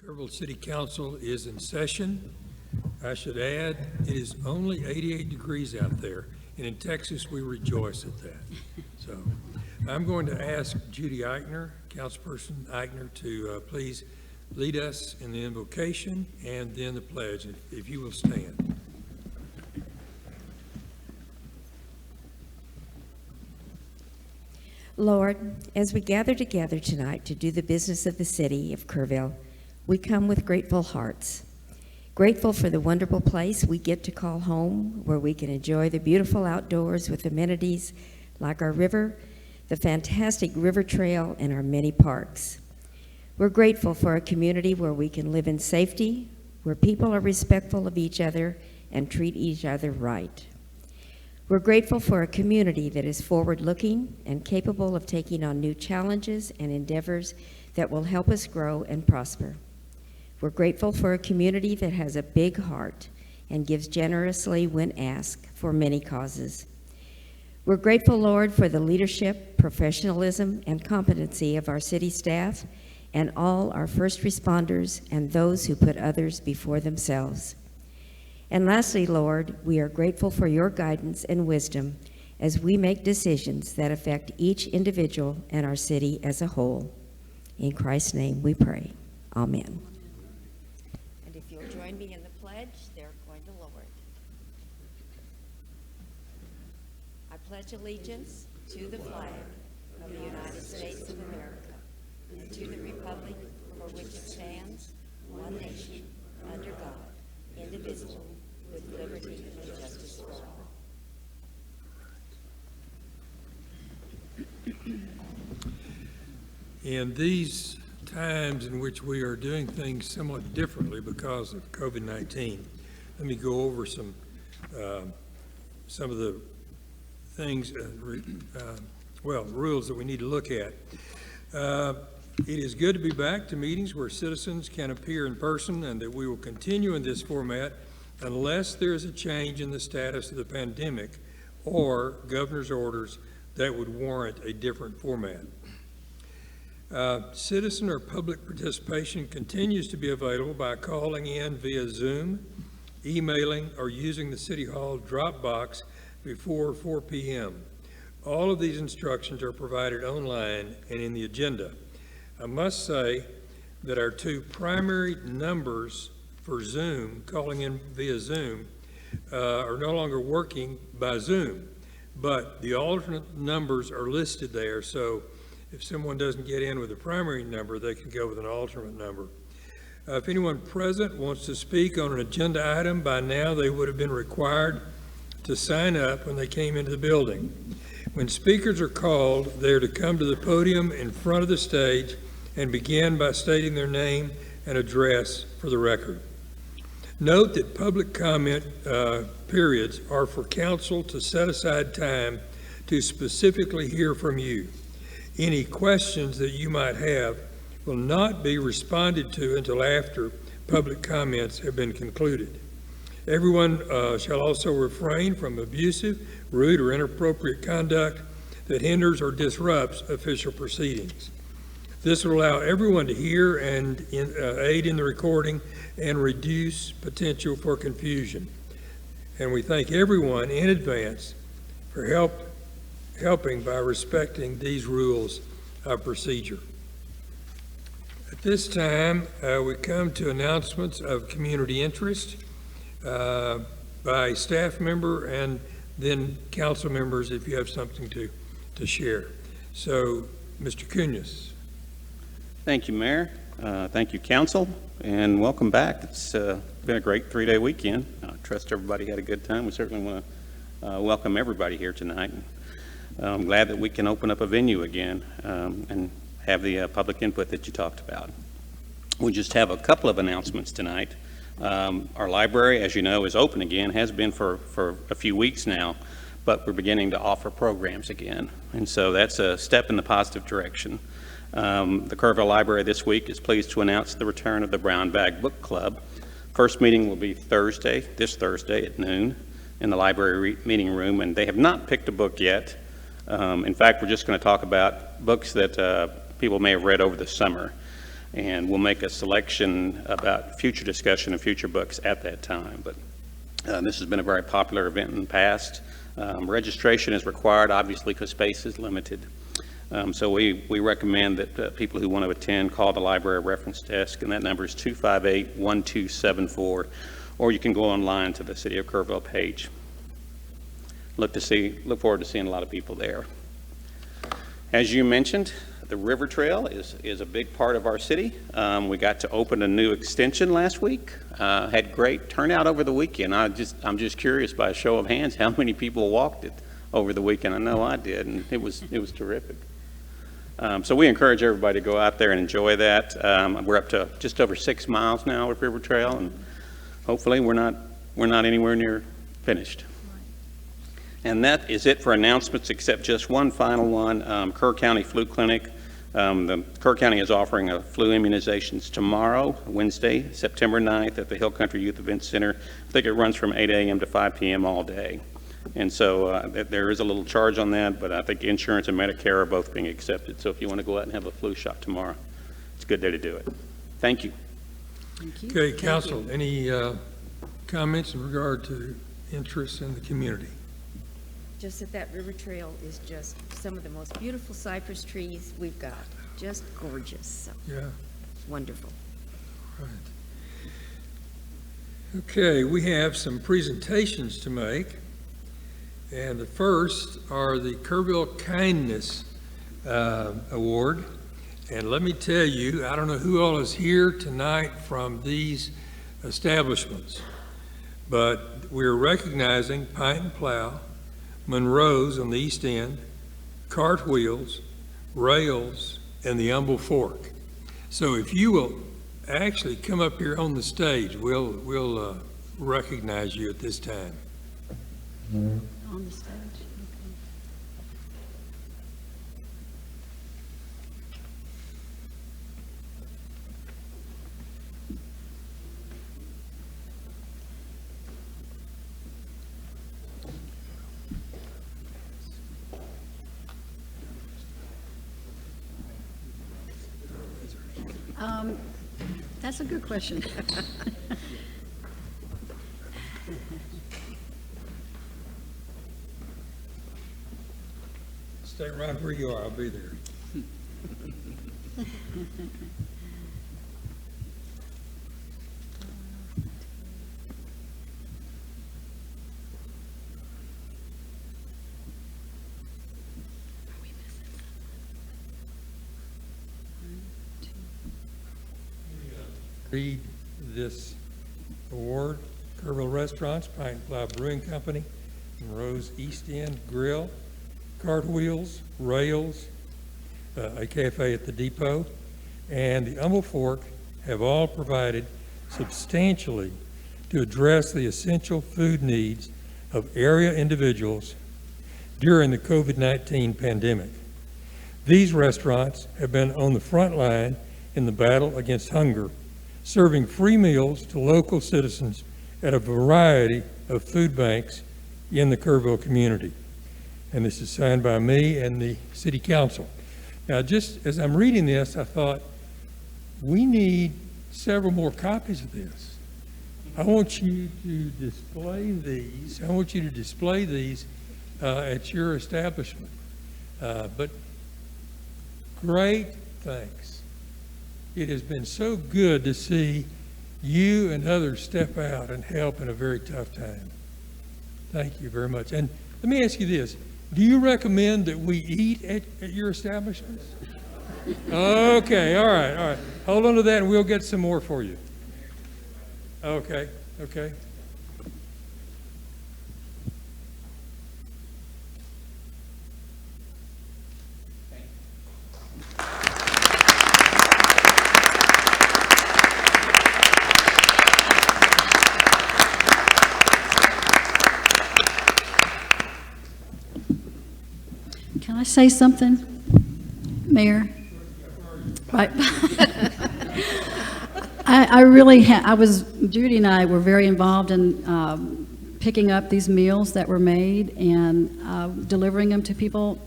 Kerrville City Council is in session. I should add, it is only 88 degrees out there, and in Texas, we rejoice at that. So I'm going to ask Judy Eichner, Councilperson Eichner, to please lead us in the invocation and then the pledge, if you will stand. Lord, as we gather together tonight to do the business of the city of Kerrville, we come with grateful hearts. Grateful for the wonderful place we get to call home, where we can enjoy the beautiful outdoors with amenities like our river, the fantastic river trail, and our many parks. We're grateful for a community where we can live in safety, where people are respectful of each other and treat each other right. We're grateful for a community that is forward-looking and capable of taking on new challenges and endeavors that will help us grow and prosper. We're grateful for a community that has a big heart and gives generously when asked for many causes. We're grateful, Lord, for the leadership, professionalism, and competency of our city staff and all our first responders and those who put others before themselves. And lastly, Lord, we are grateful for your guidance and wisdom as we make decisions that affect each individual and our city as a whole. In Christ's name we pray. Amen. And if you'll join me in the pledge, they're going to lower it. I pledge allegiance to the flag of the United States of America and to the republic for which it stands, one nation, under God, indivisible, with liberty and justice for all. In these times in which we are doing things somewhat differently because of COVID-19, let me go over some of the things, rules that we need to look at. It is good to be back to meetings where citizens can appear in person, and that we will continue in this format unless there is a change in the status of the pandemic or governor's orders that would warrant a different format. Citizen or public participation continues to be available by calling in via Zoom, emailing, or using the City Hall drop box before 4 p.m. All of these instructions are provided online and in the agenda. I must say that our two primary numbers for Zoom, calling in via Zoom, are no longer working by Zoom, but the alternate numbers are listed there, so if someone doesn't get in with a primary number, they can go with an alternate number. If anyone present wants to speak on an agenda item, by now they would have been required to sign up when they came into the building. When speakers are called, they are to come to the podium in front of the stage and begin by stating their name and address for the record. Note that public comment periods are for council to set aside time to specifically hear from you. Any questions that you might have will not be responded to until after public comments have been concluded. Everyone shall also refrain from abusive, rude, or inappropriate conduct that hinders or disrupts official proceedings. This will allow everyone to hear and aid in the recording and reduce potential for confusion. And we thank everyone in advance for helping by respecting these rules of procedure. At this time, we come to announcements of community interest by staff member and then council members if you have something to share. So, Mr. Cunhas. Thank you, Mayor. Thank you, Council, and welcome back. It's been a great 3-day weekend. I trust everybody had a good time. We certainly want to welcome everybody here tonight. I'm glad that we can open up a venue again and have the public input that you talked about. We just have a couple of announcements tonight. Our library, as you know, is open again, has been for a few weeks now, but we're beginning to offer programs again. And so that's a step in the positive direction. The Kerrville Library this week is pleased to announce the return of the Brown Bag Book Club. First meeting will be this Thursday at noon in the library meeting room, and they have not picked a book yet. In fact, we're just going to talk about books that people may have read over the summer. and we'll make a selection about future discussion of future books at that time. But this has been a very popular event in the past. Registration is required, obviously, because space is limited. So we recommend that people who want to attend call the library reference desk, and that number is 258-1274, or you can go online to the City of Kerrville page. Look forward to seeing a lot of people there. As you mentioned, the River Trail is a big part of our city. We got to open a new extension last week. Had great turnout over the weekend. I'm just curious, by a show of hands, how many people walked it over the weekend. I know I did, and it was terrific. So we encourage everybody to go out there and enjoy that. We're up to just over 6 miles now with River Trail, and hopefully we're not anywhere near finished. And that is it for announcements, except just one final one. Kerr County Flu Clinic. The Kerr County is offering a flu immunizations tomorrow, Wednesday, September 9th, at the Hill Country Youth Event Center. I think it runs from 8 a.m. to 5 p.m. all day. And so there is a little charge on that, but I think insurance and Medicare are both being accepted. So if you want to go out and have a flu shot tomorrow, it's a good day to do it. Thank you. Thank you. Okay, Council, any comments in regard to interests in the community? Just that River Trail is just some of the most beautiful cypress trees we've got. Just gorgeous. So Yeah, wonderful. right. Okay, we have some presentations to make. And the first are the Kerrville Kindness Award. And let me tell you, I don't know who all is here tonight from these establishments, but we're recognizing Pint and Plow, Monroe's on the East End, Cartwheels, Rails, and the Humble Fork. So if you will actually come up here on the stage, we'll recognize you at this time. On the stage. Okay. That's a good question. Stay right where you are, I'll be there. Read this award. Kerrville Restaurants, Pint and Plow Brewing Company, Monroe's East End Grill, Cartwheels, Rails, a cafe at the depot, and the Humble Fork have all provided substantially to address the essential food needs of area individuals during the COVID-19 pandemic. These restaurants have been on the front line in the battle against hunger, serving free meals to local citizens at a variety of food banks in the Kerrville community. And this is signed by me and the City Council. Now, just as I'm reading this, I thought, we need several more copies of this. I want you to display these. I want you to display these at your establishment. But great thanks. It has been so good to see you and others step out and help in a very tough time. Thank you very much. And let me ask you this. Do you recommend that we eat at your establishments? Okay, all right. Hold on to that and we'll get some more for you. Okay. Can I say something, Mayor? Right. Judy and I were very involved in picking up these meals that were made and delivering them to people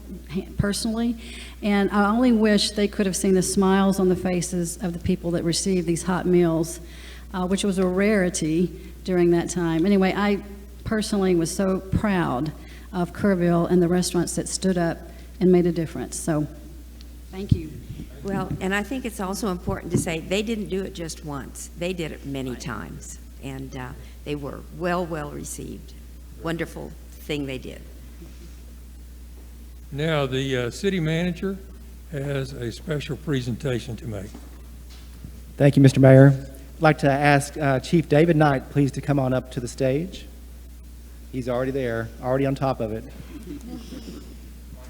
personally. And I only wish they could have seen the smiles on the faces of the people that received these hot meals, which was a rarity during that time. Anyway, I personally was so proud of Kerrville and the restaurants that stood up and made a difference. So, thank you. Well, and I think it's also important to say they didn't do it just once. They did it many times, and they were well received. Wonderful thing they did. Now, the city manager has a special presentation to make. Thank you, Mr. Mayor. I'd like to ask Chief David Knight, please, to come on up to the stage. He's already there, already on top of it.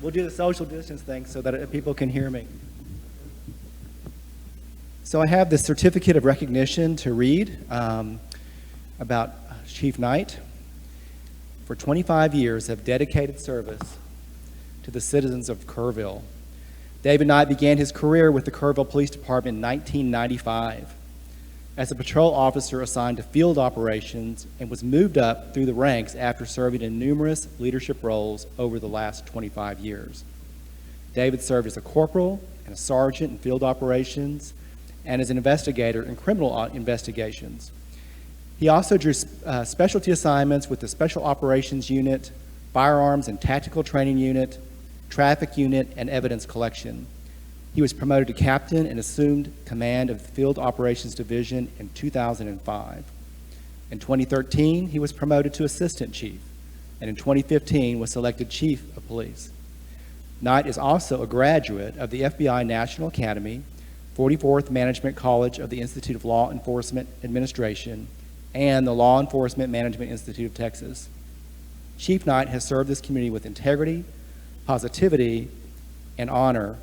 We'll do the social distance thing so that people can hear me. So I have this certificate of recognition to read about Chief Knight. For 25 years of dedicated service to the citizens of Kerrville. David Knight began his career with the Kerrville Police Department in 1995 as a patrol officer assigned to field operations and was moved up through the ranks after serving in numerous leadership roles over the last 25 years. David served as a corporal and a sergeant in field operations and as an investigator in criminal investigations. He also drew specialty assignments with the Special Operations Unit, Firearms and Tactical Training Unit, Traffic Unit, and Evidence Collection. He was promoted to captain and assumed command of the Field Operations Division in 2005. In 2013, he was promoted to Assistant Chief, and in 2015 was selected Chief of Police. Knight is also a graduate of the FBI National Academy, 44th Management College of the Institute of Law Enforcement Administration, and the Law Enforcement Management Institute of Texas. Chief Knight has served this community with integrity, positivity, and honor,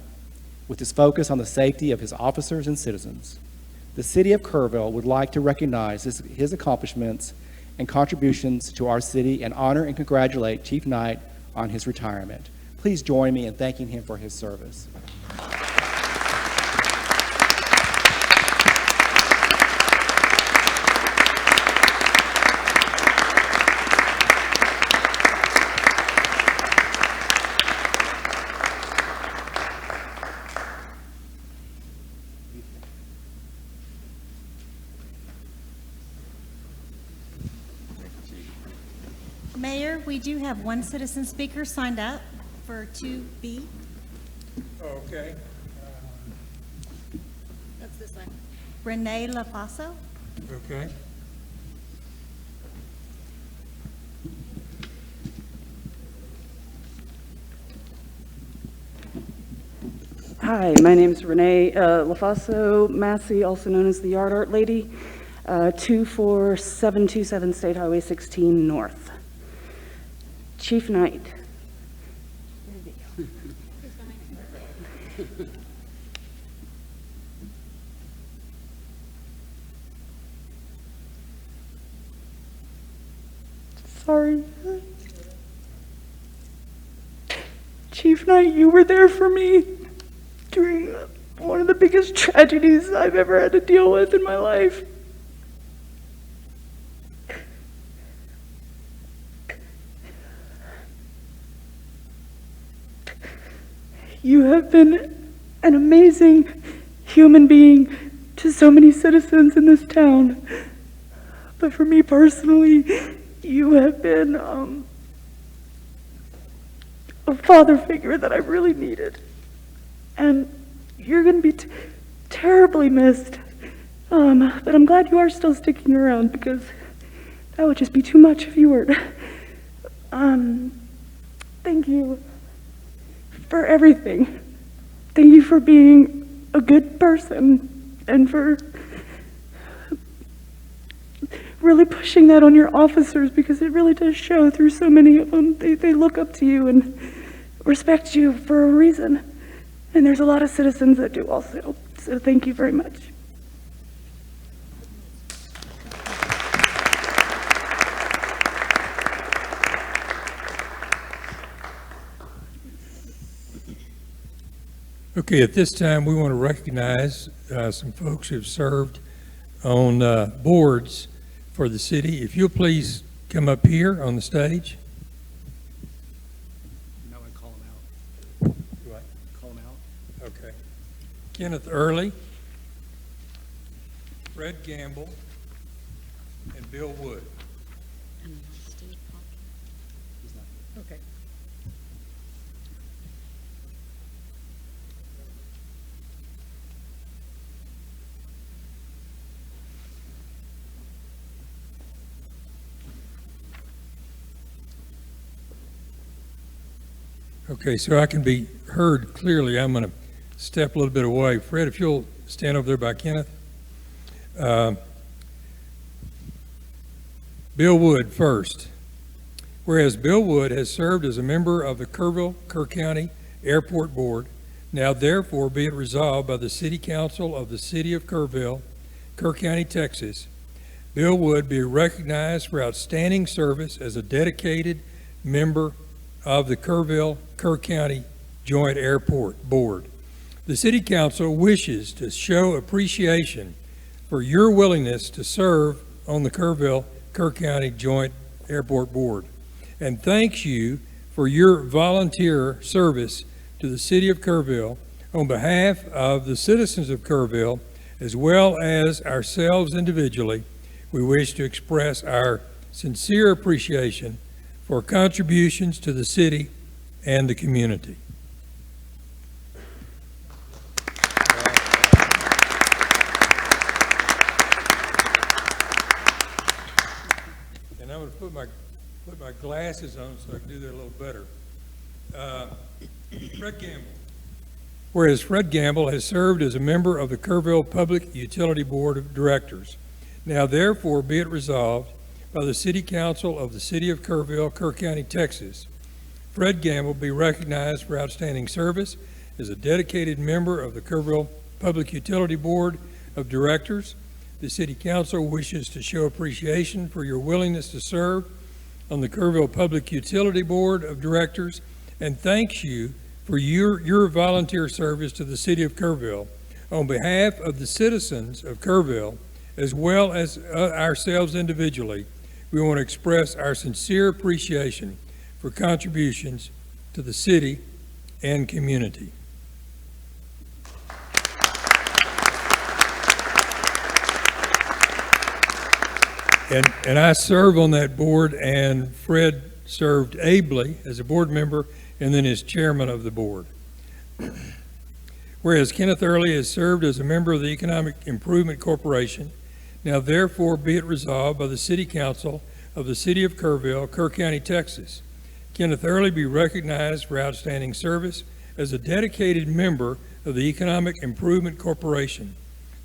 with his focus on the safety of his officers and citizens. The city of Kerrville would like to recognize his accomplishments and contributions to our city and honor and congratulate Chief Knight on his retirement. Please join me in thanking him for his service. Mayor, we do have one citizen speaker signed up for 2B. Okay. That's this one. Renee LaFaso. Okay. Hi, my name is Renee LaFaso Massey, also known as the Yard Art Lady, 24727 State Highway 16 North. Chief Knight. Sorry. Chief Knight, you were there for me during one of the biggest tragedies I've ever had to deal with in my life. You have been an amazing human being to so many citizens in this town. But for me personally, you have been a father figure that I really needed. And you're going to be terribly missed. But I'm glad you are still sticking around, because that would just be too much if you weren't. Thank you for everything. Thank you for being a good person and for really pushing that on your officers, because it really does show through so many of them. They look up to you and respect you for a reason. And there's a lot of citizens that do also. So thank you very much. Okay, at this time, we want to recognize some folks who've served on boards for the city. If you'll please come up here on the stage. You might want to call him out. Do I? Call him out. Kenneth Early, Fred Gamble, and Bill Wood. Okay. Okay, so I can be heard clearly. I'm going to step a little bit away. Fred, if you'll stand over there by Kenneth. Bill Wood first. Whereas Bill Wood has served as a member of the Kerr County Airport Board, now therefore be it resolved by the City Council of the City of Kerrville, Kerr County, Texas, Bill Wood be recognized for outstanding service as a dedicated member of the Kerr County Joint Airport Board. The City Council wishes to show appreciation for your willingness to serve on the Kerr County Joint Airport Board, and thanks you for your volunteer service to the City of Kerrville. On behalf of the citizens of Kerrville, as well as ourselves individually, we wish to express our sincere appreciation for contributions to the city and the community. And I'm going to put my glasses on so I can do that a little better. Fred Gamble. Whereas Fred Gamble has served as a member of the Kerrville Public Utility Board of Directors, now therefore be it resolved by the City Council of the City of Kerrville, Kerr County, Texas, Fred Gamble be recognized for outstanding service as a dedicated member of the Kerrville Public Utility Board of Directors. The City Council wishes to show appreciation for your willingness to serve on the Kerrville Public Utility Board of Directors and thanks you for your volunteer service to the City of Kerrville. On behalf of the citizens of Kerrville, as well as ourselves individually, we want to express our sincere appreciation for contributions to the city and community. And I serve on that board, and Fred served ably as a board member and then as chairman of the board. Whereas Kenneth Early has served as a member of the Economic Improvement Corporation, now therefore be it resolved by the City Council of the City of Kerrville, Kerr County, Texas, Kenneth Early be recognized for outstanding service as a dedicated member of the Economic Improvement Corporation.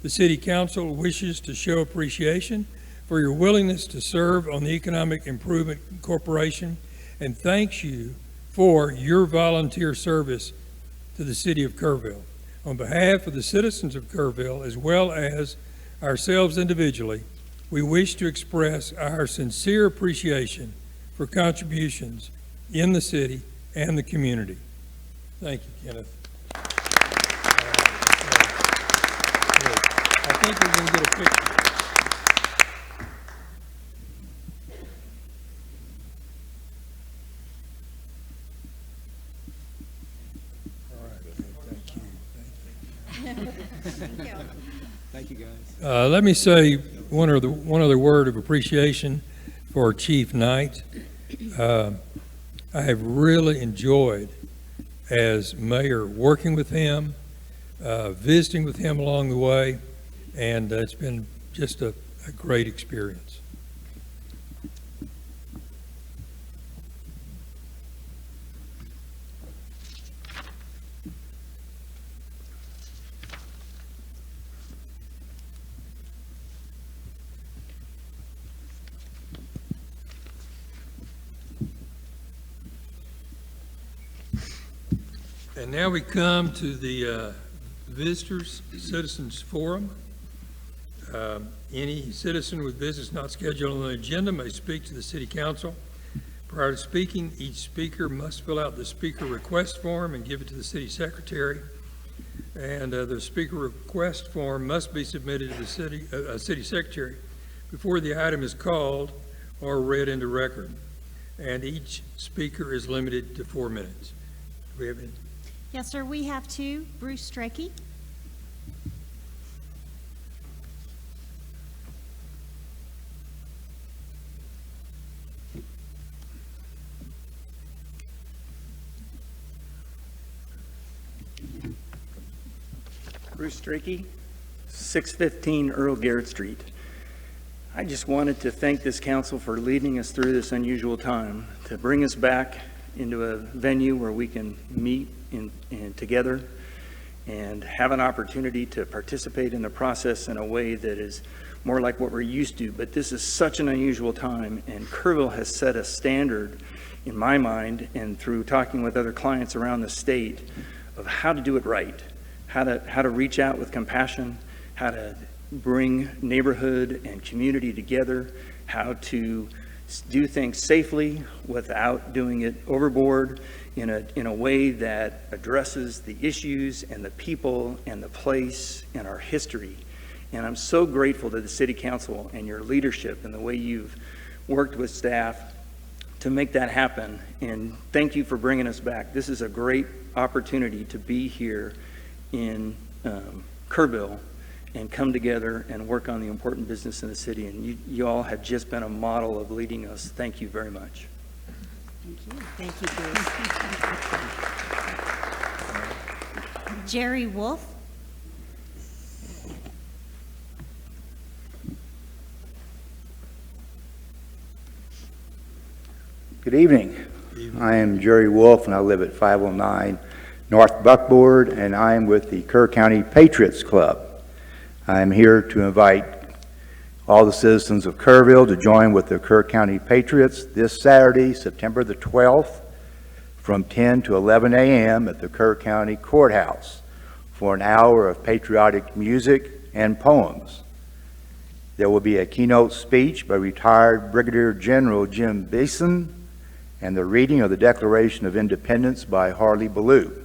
The City Council wishes to show appreciation for your willingness to serve on the Economic Improvement Corporation and thanks you for your volunteer service to the City of Kerrville. On behalf of the citizens of Kerrville, as well as ourselves individually, we wish to express our sincere appreciation for contributions in the city and the community. Thank you, Kenneth. I think we're going to get a picture. Thank you, guys. Let me say one other word of appreciation for Chief Knight. I have really enjoyed, as mayor, working with him, visiting with him along the way, and it's been just a great experience. And now we come to the Visitors Citizens Forum. Any citizen with business not scheduled on the agenda may speak to the City Council. Prior to speaking, each speaker must fill out the speaker request form and give it to the City Secretary. And the speaker request form must be submitted to the City Secretary before the item is called or read into record. And each speaker is limited to 4 minutes. Do we have any? Yes, sir, we have two. Bruce Strachey. Bruce Strachey, 615 Earl Garrett Street. I just wanted to thank this council for leading us through this unusual time, to bring us back into a venue where we can meet together and have an opportunity to participate in the process in a way that is more like what we're used to. But this is such an unusual time, and Kerrville has set a standard in my mind, and through talking with other clients around the state, of how to do it right, how to reach out with compassion, how to bring neighborhood and community together, how to do things safely without doing it overboard, in a way that addresses the issues and the people and the place and our history. And I'm so grateful to the City Council and your leadership and the way you've worked with staff to make that happen. And thank you for bringing us back. This is a great opportunity to be here in Kerrville and come together and work on the important business in the city. And you all have just been a model of leading us. Thank you very much. Thank you, Bruce. Jerry Wolf. Good evening. I am Jerry Wolf, and I live at 509 North Buckboard, and I am with the Kerr County Patriots Club. I am here to invite all the citizens of Kerrville to join with the Kerr County Patriots this Saturday, September the 12th, from 10 to 11 a.m. at the Kerr County Courthouse for an hour of patriotic music and poems. There will be a keynote speech by retired Brigadier General Jim Beeson and the reading of the Declaration of Independence by Harley Ballou.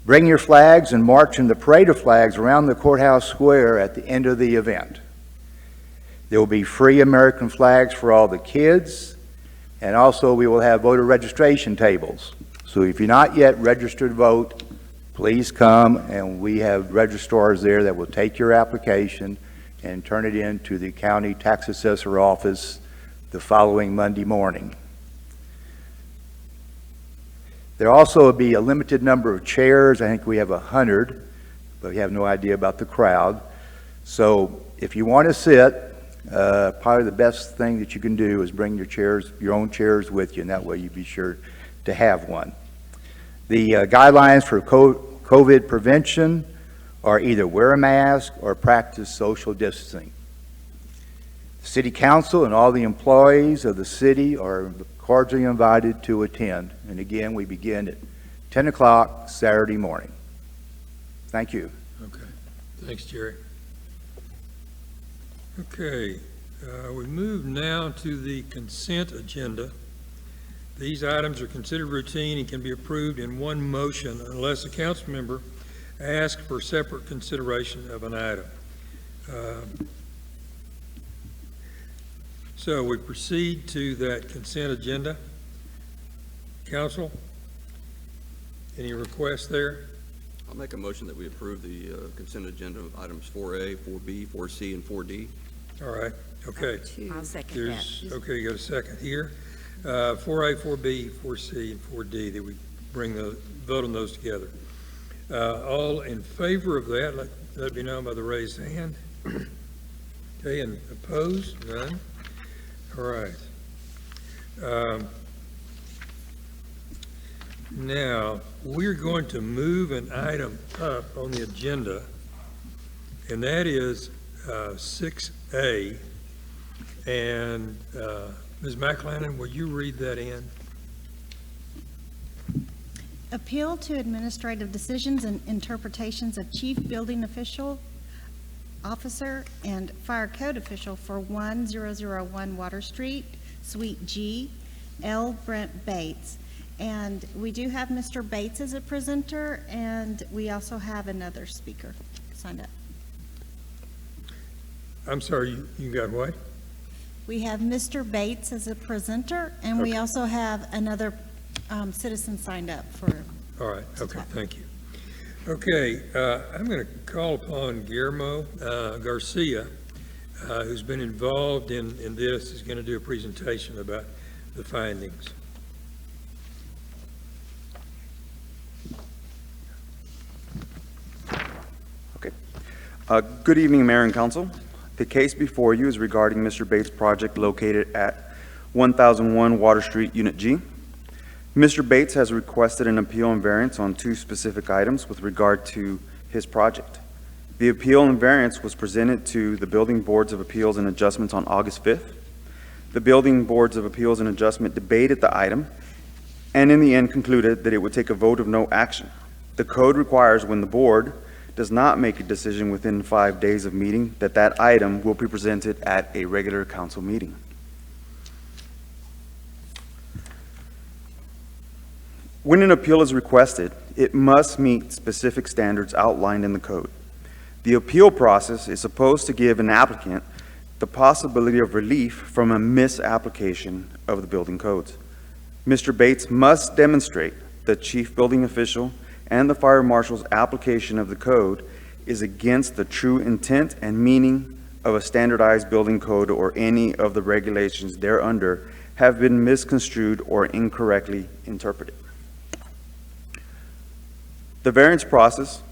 Bring your flags and march in the parade of flags around the courthouse square at the end of the event. There will be free American flags for all the kids, and also we will have voter registration tables. So if you're not yet registered to vote, please come, and we have registrars there that will take your application and turn it in to the county tax assessor office the following Monday morning. There also will be a limited number of chairs. I think we have 100, but we have no idea about the crowd. So if you want to sit, probably the best thing that you can do is bring your chairs, your own chairs with you, and that way you be sure to have one. The guidelines for COVID prevention are either wear a mask or practice social distancing. The City Council and all the employees of the city are cordially invited to attend. And again, we begin at 10 o'clock Saturday morning. Thank you. Okay. Thanks, Jerry. Okay. We move now to the consent agenda. These items are considered routine and can be approved in one motion unless a council member asks for separate consideration of an item. So we proceed to that consent agenda. Council, any requests there? I'll make a motion that we approve the consent agenda of items 4A, 4B, 4C, and 4D. All right, okay. I'll second that. Okay, you got a second here. 4A, 4B, 4C, and 4D, that we bring the vote on those together. All in favor of that, let me know by the raised hand. Okay, and opposed? None. All right. Now, we're going to move an item up on the agenda, and that is 6A. And Ms. McLennan, will you read that in? Appeal to administrative decisions and interpretations of chief building officer and fire code official for 1001 Water Street, Suite G, L. Brent Bates. And we do have Mr. Bates as a presenter, and we also have another speaker signed up. I'm sorry, you got what? We have Mr. Bates as a presenter, and we Okay. also have another citizen signed up for. All right, okay, thank you. Okay, I'm going to call upon Guillermo Garcia, who's been involved in this, is going to do a presentation about the findings. Good evening, Mayor and Council. The case before you is regarding Mr. Bates' project located at 1001 Water Street, Unit G. Mr. Bates has requested an appeal and variance on two specific items with regard to his project. The appeal and variance was presented to the Building Boards of Appeals and Adjustments on August 5th. The Building Boards of Appeals and Adjustment debated the item and in the end concluded that it would take a vote of no action. The code requires when the board does not make a decision within 5 days of meeting that that item will be presented at a regular council meeting. When an appeal is requested, it must meet specific standards outlined in the code. The appeal process is supposed to give an applicant the possibility of relief from a misapplication of the building codes. Mr. Bates must demonstrate the chief building official and the fire marshal's application of the code is against the true intent and meaning of a standardized building code or any of the regulations thereunder have been misconstrued or incorrectly interpreted. The variance process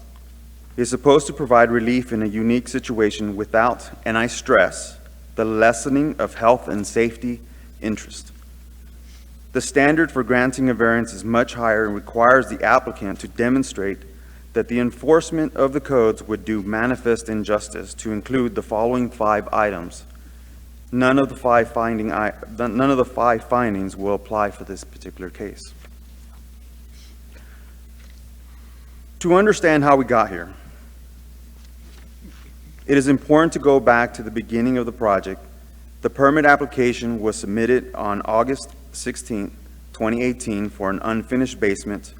is supposed to provide relief in a unique situation without, and I stress, the lessening of health and safety interest. The standard for granting a variance is much higher and requires the applicant to demonstrate that the enforcement of the codes would do manifest injustice to include the following 5 items. None of the five findings will apply for this particular case. To understand how we got here, it is important to go back to the beginning of the project. The permit application was submitted on August 16, 2018 for an unfinished basement,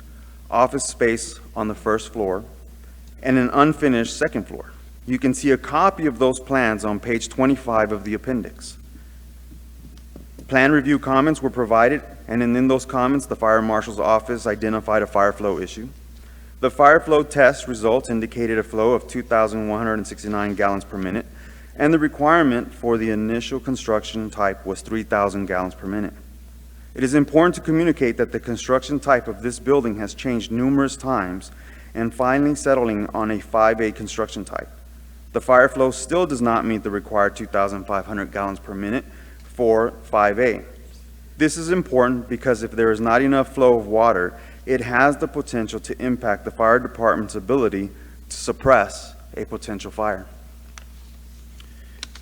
office space on the first floor, and an unfinished second floor. You can see a copy of those plans on page 25 of the appendix. Plan review comments were provided, and in those comments, the fire marshal's office identified a fire flow issue. The fire flow test results indicated a flow of 2,169 gallons per minute, and the requirement for the initial construction type was 3,000 gallons per minute. It is important to communicate that the construction type of this building has changed numerous times and finally settling on a 5A construction type. The fire flow still does not meet the required 2,500 gallons per minute for 5A. This is important because if there is not enough flow of water, it has the potential to impact the fire department's ability to suppress a potential fire.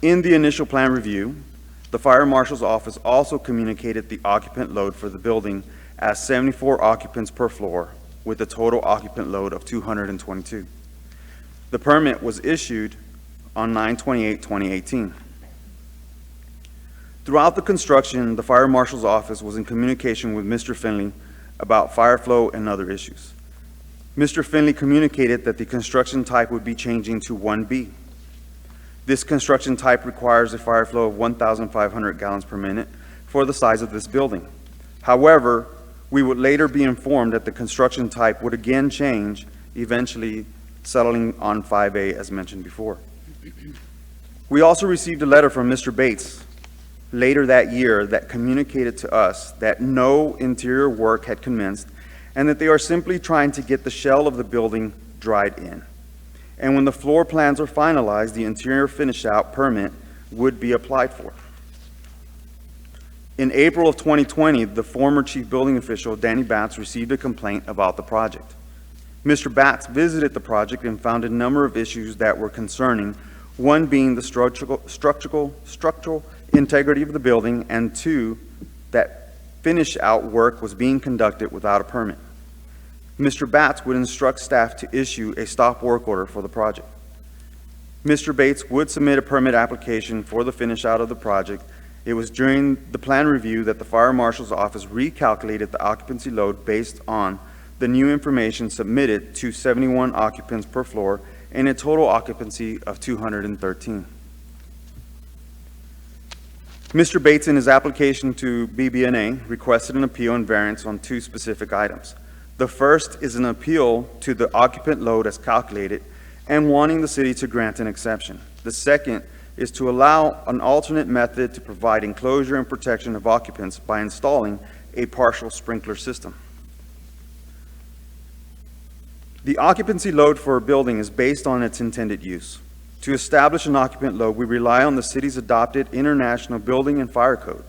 In the initial plan review, the fire marshal's office also communicated the occupant load for the building as 74 occupants per floor with a total occupant load of 222. The permit was issued on 9/28/2018. Throughout the construction, the fire marshal's office was in communication with Mr. Finley about fire flow and other issues. Mr. Finley communicated that the construction type would be changing to 1B. This construction type requires a fire flow of 1,500 gallons per minute for the size of this building. However, we would later be informed that the construction type would again change, eventually settling on 5A as mentioned before. We also received a letter from Mr. Bates later that year that communicated to us that no interior work had commenced and that they are simply trying to get the shell of the building dried in. And when the floor plans are finalized, the interior finish out permit would be applied for. In April of 2020, the former chief building official, Danny Batts, received a complaint about the project. Mr. Batts visited the project and found a number of issues that were concerning, one being the structural integrity of the building, and 2, that finish out work was being conducted without a permit. Mr. Batts would instruct staff to issue a stop work order for the project. Mr. Bates would submit a permit application for the finish out of the project. It was during the plan review that the fire marshal's office recalculated the occupancy load based on the new information submitted to 71 occupants per floor and a total occupancy of 213. Mr. Bates, in his application to BB&A, requested an appeal and variance on 2 specific items. The first is an appeal to the occupant load as calculated and wanting the city to grant an exception. The second is to allow an alternate method to provide enclosure and protection of occupants by installing a partial sprinkler system. The occupancy load for a building is based on its intended use. To establish an occupant load, we rely on the city's adopted International Building and Fire Code.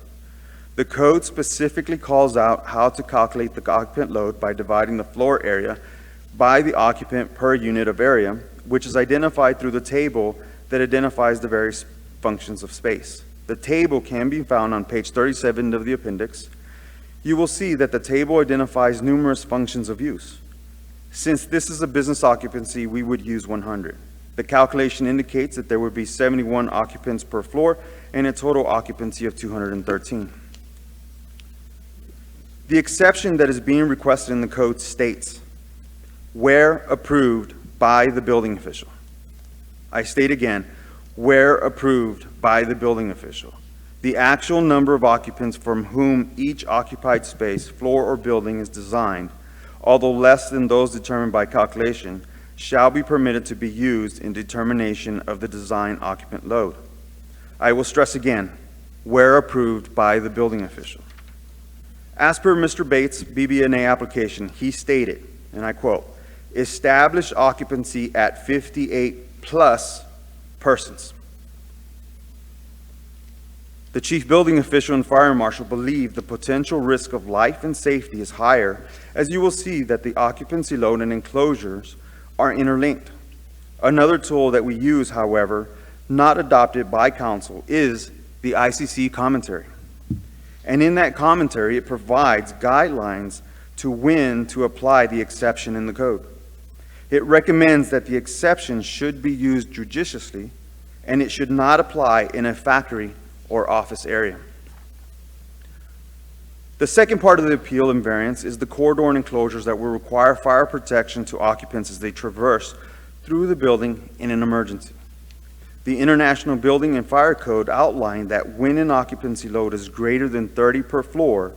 The code specifically calls out how to calculate the occupant load by dividing the floor area by the occupant per unit of area, which is identified through the table that identifies the various functions of space. The table can be found on page 37 of the appendix. You will see that the table identifies numerous functions of use. Since this is a business occupancy, we would use 100. The calculation indicates that there would be 71 occupants per floor and a total occupancy of 213. The exception that is being requested in the code states, where approved by the building official. I state again, where approved by the building official. The actual number of occupants from whom each occupied space, floor, or building is designed, although less than those determined by calculation, shall be permitted to be used in determination of the design occupant load. I will stress again, where approved by the building official. As per Mr. Bates' BBNA application, he stated, and I quote, "Establish occupancy at 58 plus persons." The chief building official and fire marshal believe the potential risk of life and safety is higher, as you will see that the occupancy load and enclosures are interlinked. Another tool that we use, however, not adopted by council, is the ICC commentary. And in that commentary, it provides guidelines to when to apply the exception in the code. It recommends that the exception should be used judiciously, and it should not apply in a factory or office area. The second part of the appeal and variance is the corridor and enclosures that will require fire protection to occupants as they traverse through the building in an emergency. The International Building and Fire Code outlined that when an occupancy load is greater than 30 per floor,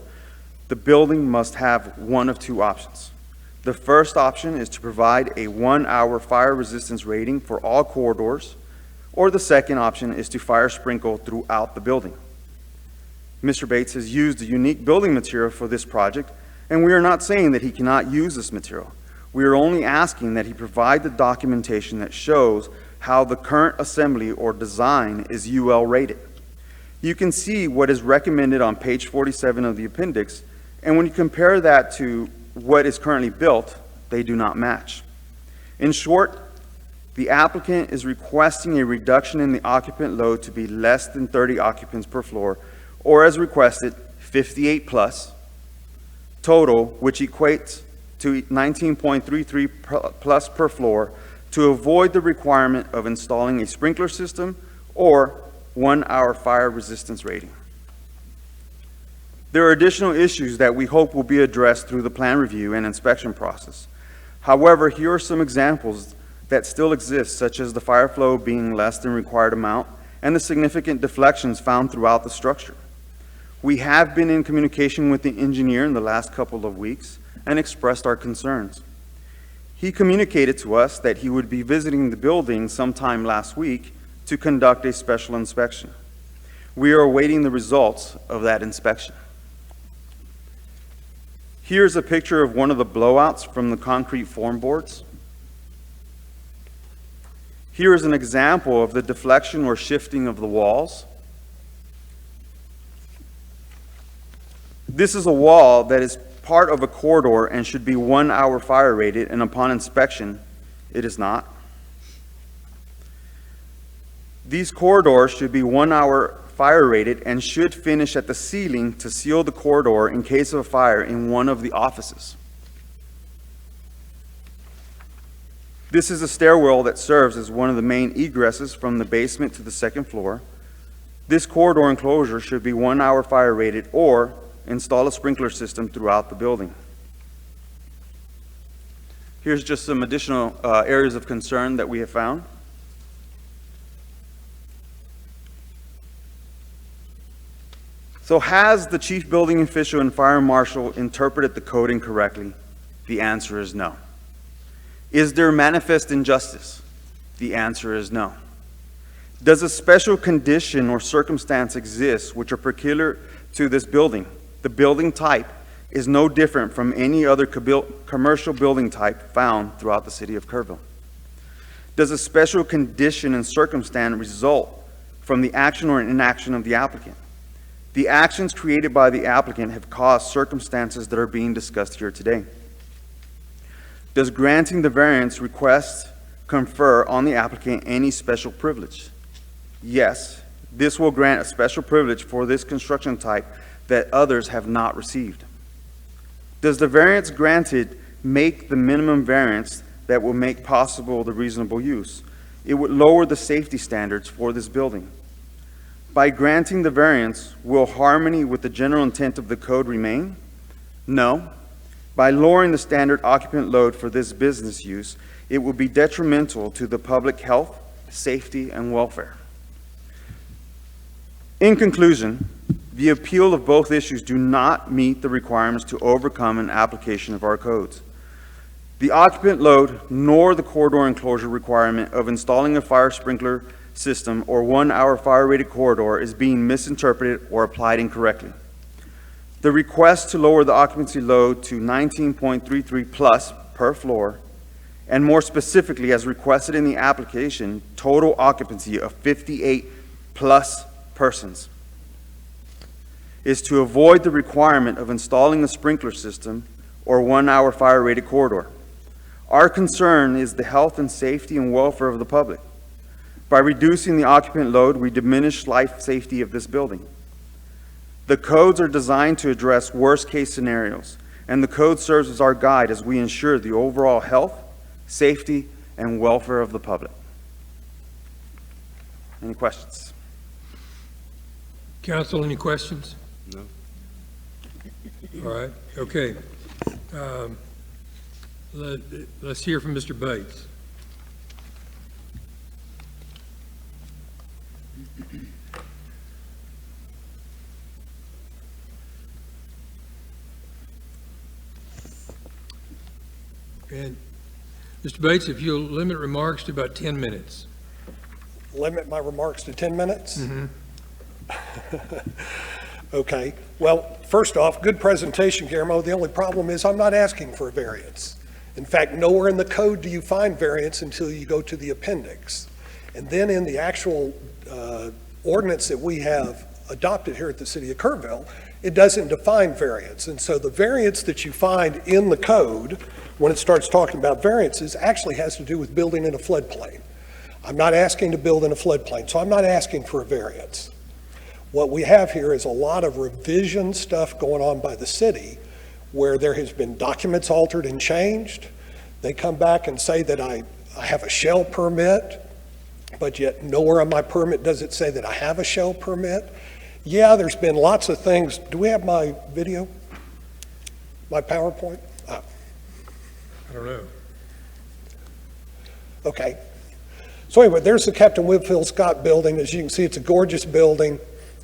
the building must have one of two options. The first option is to provide a 1-hour fire resistance rating for all corridors, or the second option is to fire sprinkle throughout the building. Mr. Bates has used a unique building material for this project, and we are not saying that he cannot use this material. We are only asking that he provide the documentation that shows how the current assembly or design is UL rated. You can see what is recommended on page 47 of the appendix, and when you compare that to what is currently built, they do not match. In short, the applicant is requesting a reduction in the occupant load to be less than 30 occupants per floor, or as requested, 58 plus, total, which equates to 19.33 plus per floor, to avoid the requirement of installing a sprinkler system or 1-hour fire resistance rating. There are additional issues that we hope will be addressed through the plan review and inspection process. However, here are some examples that still exist, such as the fire flow being less than required amount and the significant deflections found throughout the structure. We have been in communication with the engineer in the last couple of weeks and expressed our concerns. He communicated to us that he would be visiting the building sometime last week to conduct a special inspection. We are awaiting the results of that inspection. Here's a picture of one of the blowouts from the concrete form boards. Here is an example of the deflection or shifting of the walls. This is a wall that is part of a corridor and should be 1-hour fire rated, and upon inspection, it is not. These corridors should be 1-hour fire rated and should finish at the ceiling to seal the corridor in case of a fire in one of the offices. This is a stairwell that serves as one of the main egresses from the basement to the second floor. This corridor enclosure should be 1-hour fire rated or install a sprinkler system throughout the building. Here's just some additional areas of concern that we have found. So has the chief building official and fire marshal interpreted the code incorrectly? The answer is no. Is there manifest injustice? The answer is no. Does a special condition or circumstance exist which are peculiar to this building? The building type is no different from any other commercial building type found throughout the city of Kerrville. Does a special condition and circumstance result from the action or inaction of the applicant? The actions created by the applicant have caused circumstances that are being discussed here today. Does granting the variance request confer on the applicant any special privilege? Yes, this will grant a special privilege for this construction type that others have not received. Does the variance granted make the minimum variance that will make possible the reasonable use? It would lower the safety standards for this building. By granting the variance, will harmony with the general intent of the code remain? No. By lowering the standard occupant load for this business use, it will be detrimental to the public health, safety, and welfare. In conclusion, the appeal of both issues do not meet the requirements to overcome an application of our codes. The occupant load nor the corridor enclosure requirement of installing a fire sprinkler system or 1-hour fire-rated corridor is being misinterpreted or applied incorrectly. The request to lower the occupancy load to 19.33 plus per floor, and more specifically as requested in the application, total occupancy of 58 plus persons, is to avoid the requirement of installing a sprinkler system or 1-hour fire-rated corridor. Our concern is the health and safety and welfare of the public. By reducing the occupant load, we diminish life safety of this building. The codes are designed to address worst-case scenarios, and the code serves as our guide as we ensure the overall health, safety, and welfare of the public. Any questions? Council, any questions? No. All right, okay. Let's hear from Mr. Bates. And Mr. Bates, if you'll limit remarks to about 10 minutes. Limit my remarks to 10 minutes? Okay. Well, first off, good presentation, Guillermo. The only problem is I'm not asking for a variance. In fact, nowhere in the code do you find variance until you go to the appendix. And then in the actual ordinance that we have adopted here at the City of Kerrville, it doesn't define variance. And so the variance that you find in the code, when it starts talking about variances, actually has to do with building in a floodplain. I'm not asking to build in a floodplain, so I'm not asking for a variance. What we have here is a lot of revision stuff going on by the city where there has been documents altered and changed. They come back and say that I have a shell permit, but yet nowhere on my permit does it say that I have a shell permit. Yeah, there's been lots of things. Do we have my video? My PowerPoint? Oh. I don't know. Okay. So anyway, there's the Captain Whitfield Scott building. As you can see, it's a gorgeous building.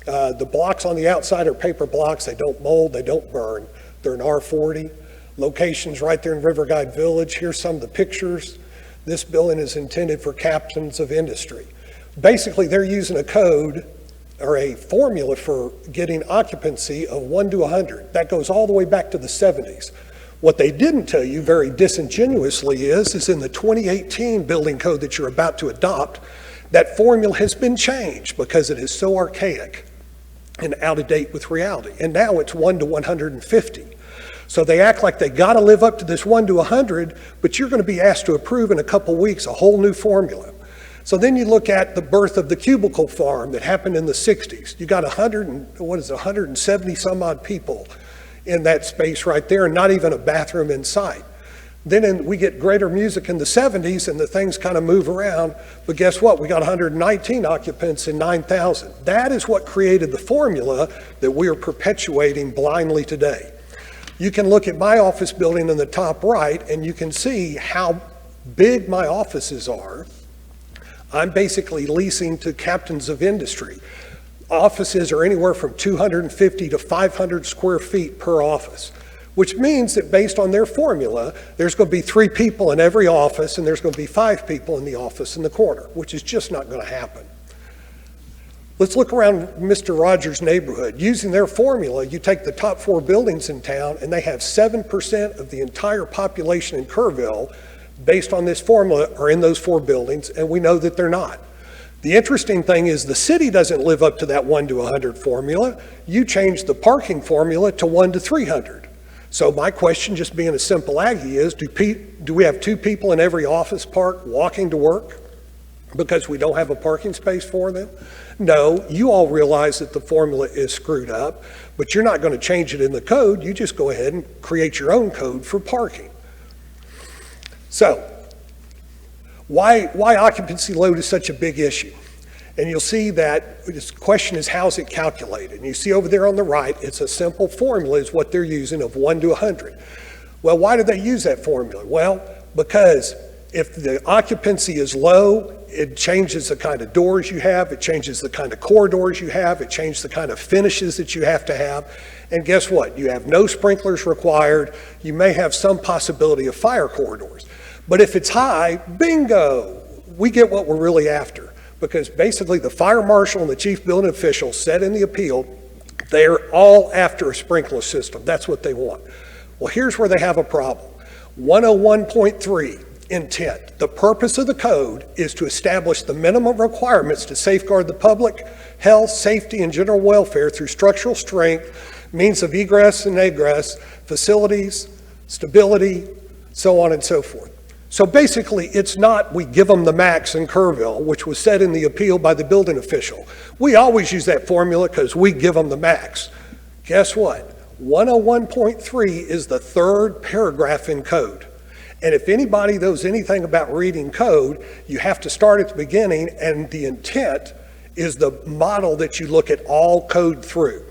The blocks on the outside are paper blocks. They don't mold, they don't burn. They're an R40. Locations right there in River Guide Village. Here's some of the pictures. This building is intended for captains of industry. Basically, they're using a code or a formula for getting occupancy of 1 to 100. That goes all the way back to the 70s. What they didn't tell you very disingenuously is in the 2018 building code that you're about to adopt, that formula has been changed because it is so archaic and out of date with reality. And now it's 1 to 150. So they act like they got to live up to this 1 to 100, but you're going to be asked to approve in a couple weeks a whole new formula. So then you look at the birth of the cubicle farm that happened in the 60s. You got 170 some odd people in that space right there, and not even a bathroom in sight. Then we get greater music in the 70s, and the things kind of move around. But guess what? We got 119 occupants in 9,000. That is what created the formula that we are perpetuating blindly today. You can look at my office building in the top right, and you can see how big my offices are. I'm basically leasing to captains of industry. Offices are anywhere from 250 to 500 square feet per office, which means that based on their formula, there's going to be 3 people in every office, and there's going to be 5 people in the office in the corner, which is just not going to happen. Let's look around Mr. Rogers' neighborhood. Using their formula, you take the top 4 buildings in town, and they have 7% of the entire population in Kerrville based on this formula are in those 4 buildings, and we know that they're not. The interesting thing is the city doesn't live up to that 1 to 100 formula. You changed the parking formula to 1 to 300. So my question, just being a simple Aggie, is do we have 2 people in every office park walking to work because we don't have a parking space for them? No, you all realize that the formula is screwed up, but you're not going to change it in the code. You just go ahead and create your own code for parking. So, why occupancy load is such a big issue? And you'll see that this question is, how's it calculated? And you see over there on the right, it's a simple formula is what they're using of 1 to 100. Well, why do they use that formula? Well, because if the occupancy is low, it changes the kind of doors you have, it changes the kind of corridors you have, it changes the kind of finishes that you have to have. And guess what? You have no sprinklers required. You may have some possibility of fire corridors. But if it's high, bingo, we get what we're really after. Because basically the fire marshal and the chief building official said in the appeal, they're all after a sprinkler system. That's what they want. Well, here's where they have a problem. 101.3, intent. The purpose of the code is to establish the minimum requirements to safeguard the public health, safety, and general welfare through structural strength, means of egress and egress, facilities, stability, so on and so forth. So basically, it's not we give them the max in Kerrville, which was said in the appeal by the building official. We always use that formula because we give them the max. Guess what? 101.3 is the 3rd paragraph in code. And if anybody knows anything about reading code, you have to start at the beginning, and the intent is the model that you look at all code through.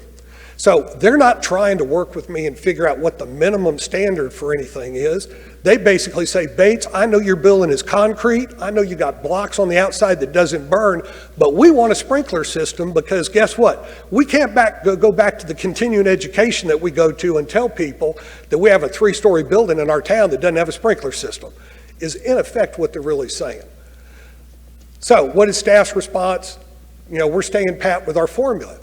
So they're not trying to work with me and figure out what the minimum standard for anything is. They basically say, Bates, I know your building is concrete. I know you got blocks on the outside that doesn't burn, but we want a sprinkler system because guess what? We can't go back to the continuing education that we go to and tell people that we have a 3-story building in our town that doesn't have a sprinkler system, is in effect what they're really saying. So what is staff's response? We're staying pat with our formula.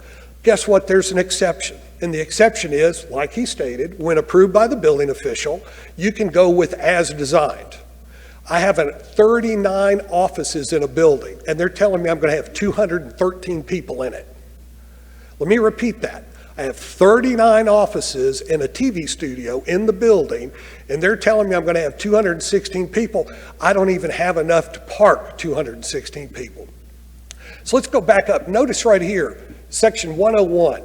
Guess what? There's an exception. And the exception is, like he stated, when approved by the building official, you can go with as designed. I have 39 offices in a building, and they're telling me I'm going to have 213 people in it. Let me repeat that. I have 39 offices and a TV studio in the building, and they're telling me I'm going to have 216 people. I don't even have enough to park 216 people. So let's go back up. Notice right here, Section 101.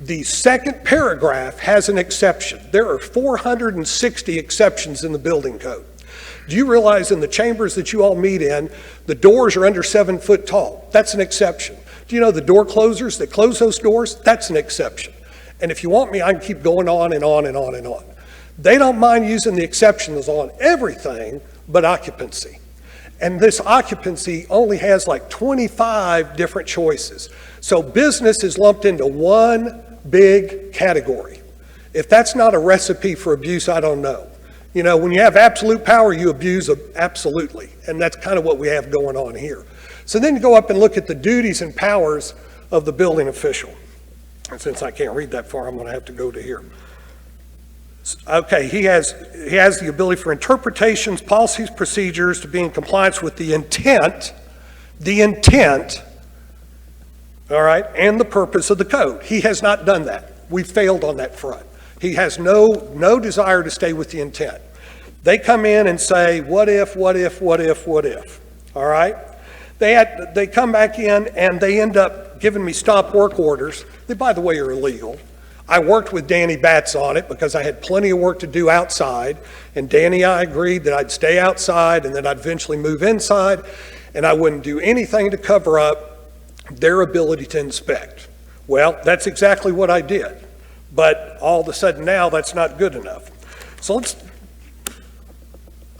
The 2nd paragraph has an exception. There are 460 exceptions in the building code. Do you realize in the chambers that you all meet in, the doors are under 7 foot tall? That's an exception. Do you know the door closers that close those doors? That's an exception. And if you want me, I can keep going on and on and on and on. They don't mind using the exceptions on everything but occupancy. And this occupancy only has like 25 different choices. So business is lumped into one big category. If that's not a recipe for abuse, I don't know. When you have absolute power, you abuse absolutely. And that's kind of what we have going on here. So then you go up and look at the duties and powers of the building official. And since I can't read that far, I'm going to have to go to here. Okay, he has the ability for interpretations, policies, procedures to be in compliance with the intent, all right, and the purpose of the code. He has not done that. We failed on that front. He has no desire to stay with the intent. They come in and say, what if, all right? They come back in and they end up giving me stop work orders. They, by the way, are illegal. I worked with Danny Batts on it because I had plenty of work to do outside, and Danny and I agreed that I'd stay outside and then I'd eventually move inside, and I wouldn't do anything to cover up their ability to inspect. Well, that's exactly what I did, but all of a sudden now that's not good enough. So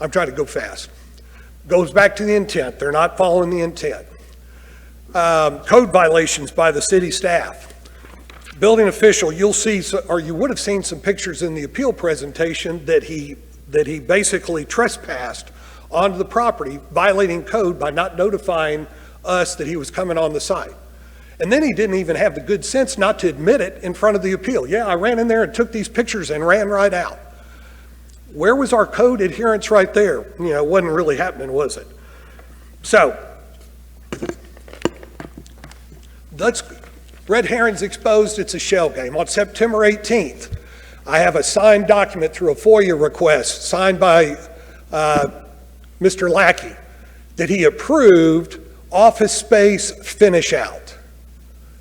I'm trying to go fast. Goes back to the intent. They're not following the intent. Code violations by the city staff. Building official, you'll see, or you would have seen some pictures in the appeal presentation that he basically trespassed onto the property, violating code by not notifying us that he was coming on the site. And then he didn't even have the good sense not to admit it in front of the appeal. Yeah, I ran in there and took these pictures and ran right out. Where was our code adherence right there? You know, it wasn't really happening, was it? So, red herrings exposed, it's a shell game. On September 18th, I have a signed document through a FOIA request signed by Mr. Lackey that he approved office space finish out.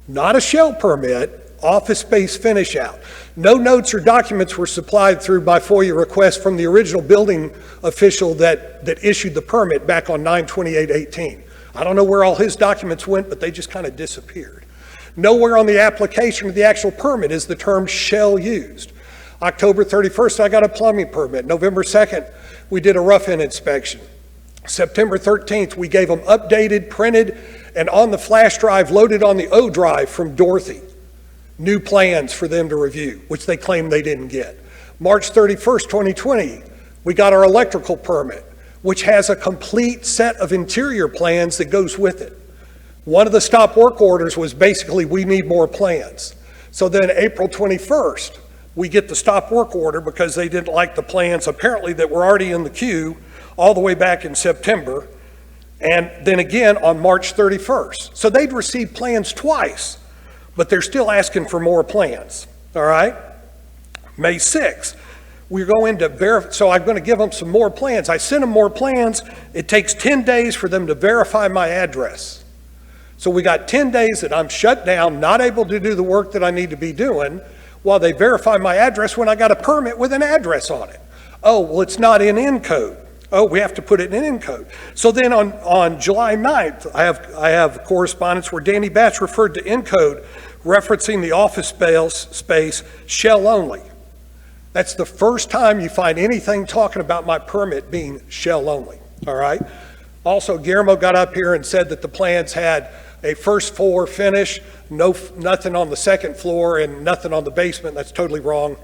Not a shell permit, office space finish out. No notes or documents were supplied through by FOIA request from the original building official that issued the permit back on 9/28/18. I don't know where all his documents went, but they just kind of disappeared. Nowhere on the application of the actual permit is the term shell used. October 31st, I got a plumbing permit. November 2nd, we did a rough-in inspection. September 13th, we gave them updated, printed, and on the flash drive, loaded on the O drive from Dorothy, new plans for them to review, which they claim they didn't get. March 31st, 2020, we got our electrical permit, which has a complete set of interior plans that goes with it. One of the stop work orders was basically, we need more plans. So then April 21st, we get the stop work order because they didn't like the plans apparently that were already in the queue all the way back in September. And then again on March 31st. So they'd received plans twice, but they're still asking for more plans, all right? May 6th, we go into verify, so I'm gonna give them some more plans. I send them more plans. It takes 10 days for them to verify my address. So we got 10 days that I'm shut down, not able to do the work that I need to be doing while they verify my address when I got a permit with an address on it. Oh, well, it's not in Encode. Oh, we have to put it in Encode. So then on July 9th, I have correspondence where Danny Batch referred to Encode, referencing the office space shell only. That's the first time you find anything talking about my permit being shell only, all right? Also, Guillermo got up here and said that the plans had a first floor finish, nothing on the second floor and nothing on the basement. That's totally wrong.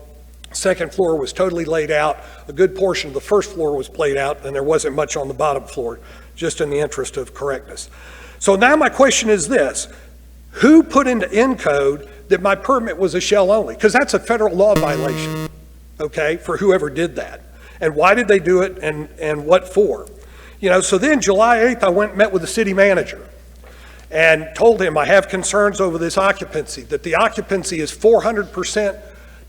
Second floor was totally laid out. A good portion of the first floor was played out, and there wasn't much on the bottom floor, just in the interest of correctness. So now my question is this: who put into Encode that my permit was a shell only? Because that's a federal law violation, okay, for whoever did that. And why did they do it, and what for? You know, so then July 8th, I went and met with the city manager and told him I have concerns over this occupancy, that the occupancy is 400%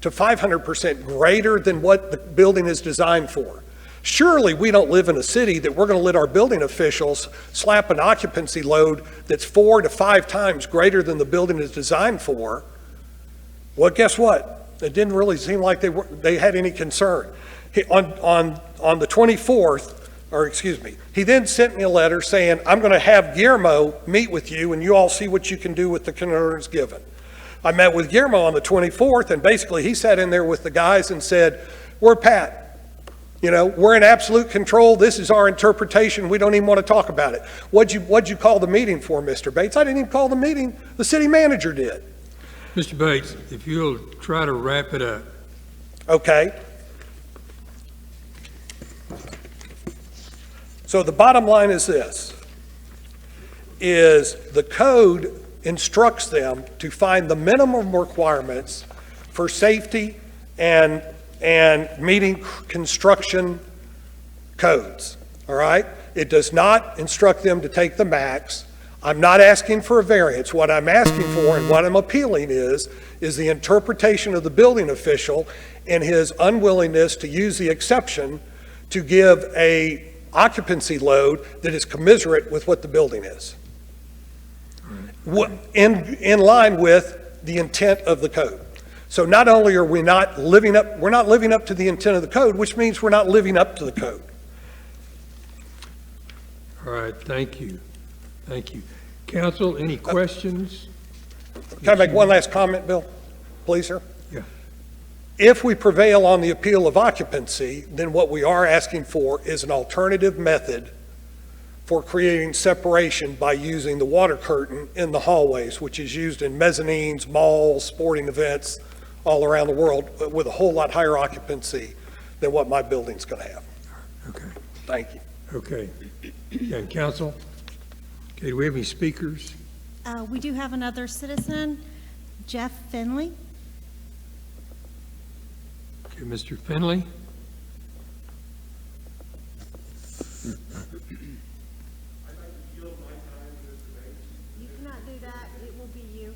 to 500% greater than what the building is designed for. Surely we don't live in a city that we're going to let our building officials slap an occupancy load that's 4 to 5 times greater than the building is designed for. Well, guess what? It didn't really seem like they had any concern. On the 24th, he then sent me a letter saying, I'm going to have Guillermo meet with you and you all see what you can do with the concerns given. I met with Guillermo on the 24th, and basically he sat in there with the guys and said, we're pat. You know, we're in absolute control. This is our interpretation. We don't even want to talk about it. What'd you call the meeting for, Mr. Bates? I didn't even call the meeting. The city manager did. Mr. Bates, if you'll try to wrap it up. Okay. So the bottom line is this, is the code instructs them to find the minimum requirements for safety and meeting construction codes, all right? It does not instruct them to take the max. I'm not asking for a variance. What I'm asking for and what I'm appealing is the interpretation of the building official and his unwillingness to use the exception to give a occupancy load that is commensurate with what the building is. In line with the intent of the code. So not only are we're not living up to the intent of the code, which means we're not living up to the code. All right, thank you. Thank you. Council, any questions? Can I make one last comment, Bill? Please, sir? Yeah. If we prevail on the appeal of occupancy, then what we are asking for is an alternative method for creating separation by using the water curtain in the hallways, which is used in mezzanines, malls, sporting events all around the world with a whole lot higher occupancy than what my building's going to have. Okay. Thank you. Okay. And council? Okay, do we have any speakers? We do have another citizen, Jeff Finley. Okay, Mr. Finley? You cannot do that. It will be you.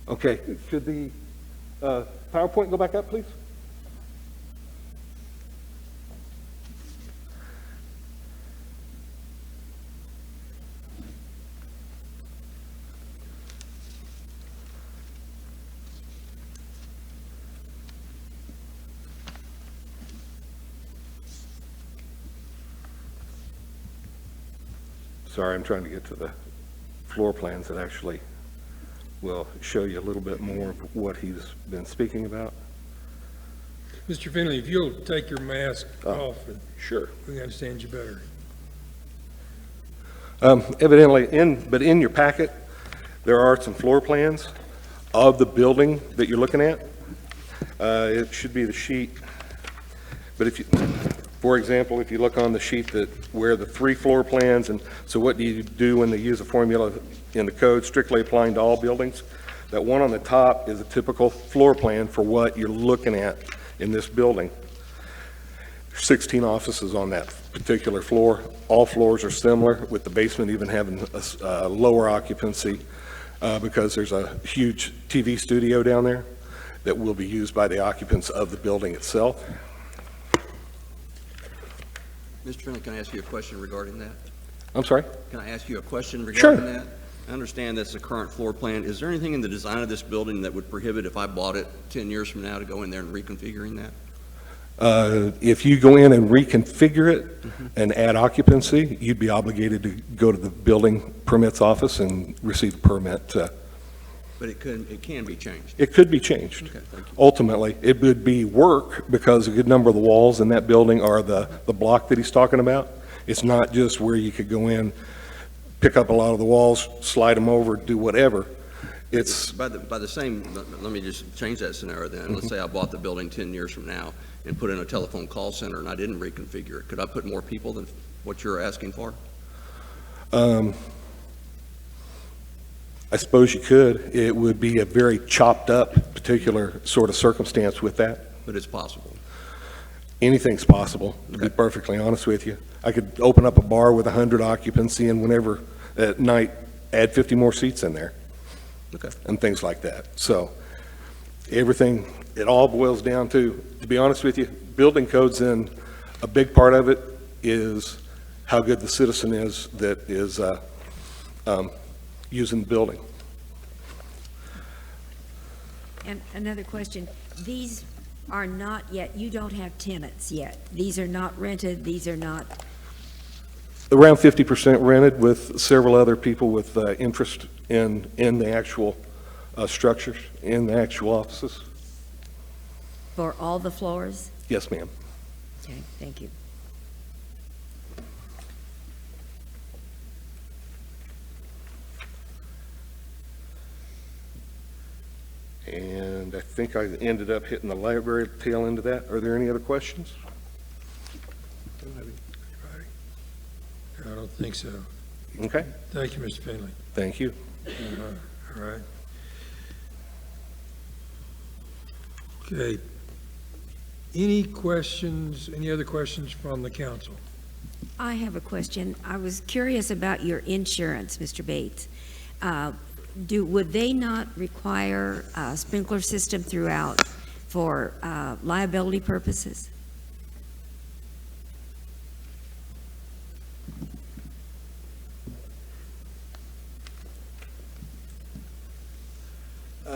Okay, could the PowerPoint go back up, please? Sorry, I'm trying to get to the floor plans that actually will show you a little bit more of what he's been speaking about. Mr. Finley, if you'll take your mask off, and Sure. we can understand you better. Evidently, in your packet, there are some floor plans of the building that you're looking at. It should be the sheet, but if you, for example, if you look on the sheet where the 3 floor plans, and so what do you do when they use a formula in the code strictly applying to all buildings? That one on the top is a typical floor plan for what you're looking at in this building. 16 offices on that particular floor. All floors are similar, with the basement even having a lower occupancy because there's a huge TV studio down there that will be used by the occupants of the building itself. Mr. Finley, can I ask you a question regarding that? I'm sorry? Can I ask you a question Sure. regarding that? I understand that's the current floor plan. Is there anything in the design of this building that would prohibit, if I bought it 10 years from now, to go in there and reconfiguring that? If you go in and reconfigure it and add occupancy, you'd be obligated to go to the building permits office and receive a permit. But it can be changed. It could be changed. Okay, thank you. Ultimately, it would be work because a good number of the walls in that building are the block that he's talking about. It's not just where you could go in, pick up a lot of the walls, slide them over, do whatever. It's by the same, let me just change that scenario then. Let's say I bought the building 10 years from now and put in a telephone call center and I didn't reconfigure it. Could I put more people than what you're asking for? I suppose you could. It would be a very chopped up particular sort of circumstance with that. But it's possible. Anything's possible, to be perfectly honest with you. I could open up a bar with 100 occupancy and whenever at night add 50 more seats in there. Okay. And things like that. So everything, it all boils down to be honest with you, building codes in, a big part of it is how good the citizen is that is using the building. And another question, these are not yet, you don't have tenants yet. These are not rented, these are not, Around 50% rented with several other people with interest in the actual structures, in the actual offices. for all the floors? Yes, ma'am. Okay, thank you. And I think I ended up hitting the library tail end of that. Are there any other questions? I don't think so. Okay, Thank you, Mr. Finley. thank you. All right. Okay. Any questions, any other questions from the council? I have a question. I was curious about your insurance, Mr. Bates. Would they not require a sprinkler system throughout for liability purposes?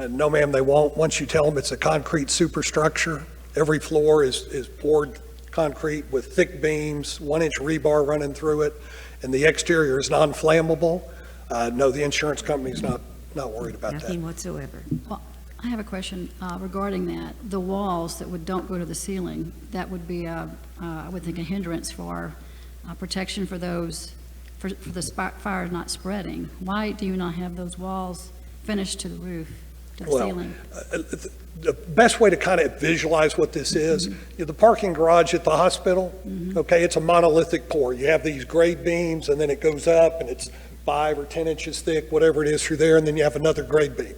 No, ma'am, they won't. Once you tell them it's a concrete superstructure, every floor is poured concrete with thick beams, 1-inch rebar running through it, and the exterior is non-flammable. No, the insurance company's not worried about that. Nothing whatsoever. Well, I have a question regarding that. The walls that don't go to the ceiling, that would be, I would think, a hindrance for protection for those, for the fire not spreading. Why do you not have those walls finished to the roof, to the ceiling? The best way to kind of visualize what this is, the parking garage at the hospital, okay, it's a monolithic pour. You have these grade beams, and then it goes up, and it's 5 or 10 inches thick, whatever it is through there, and then you have another grade beam.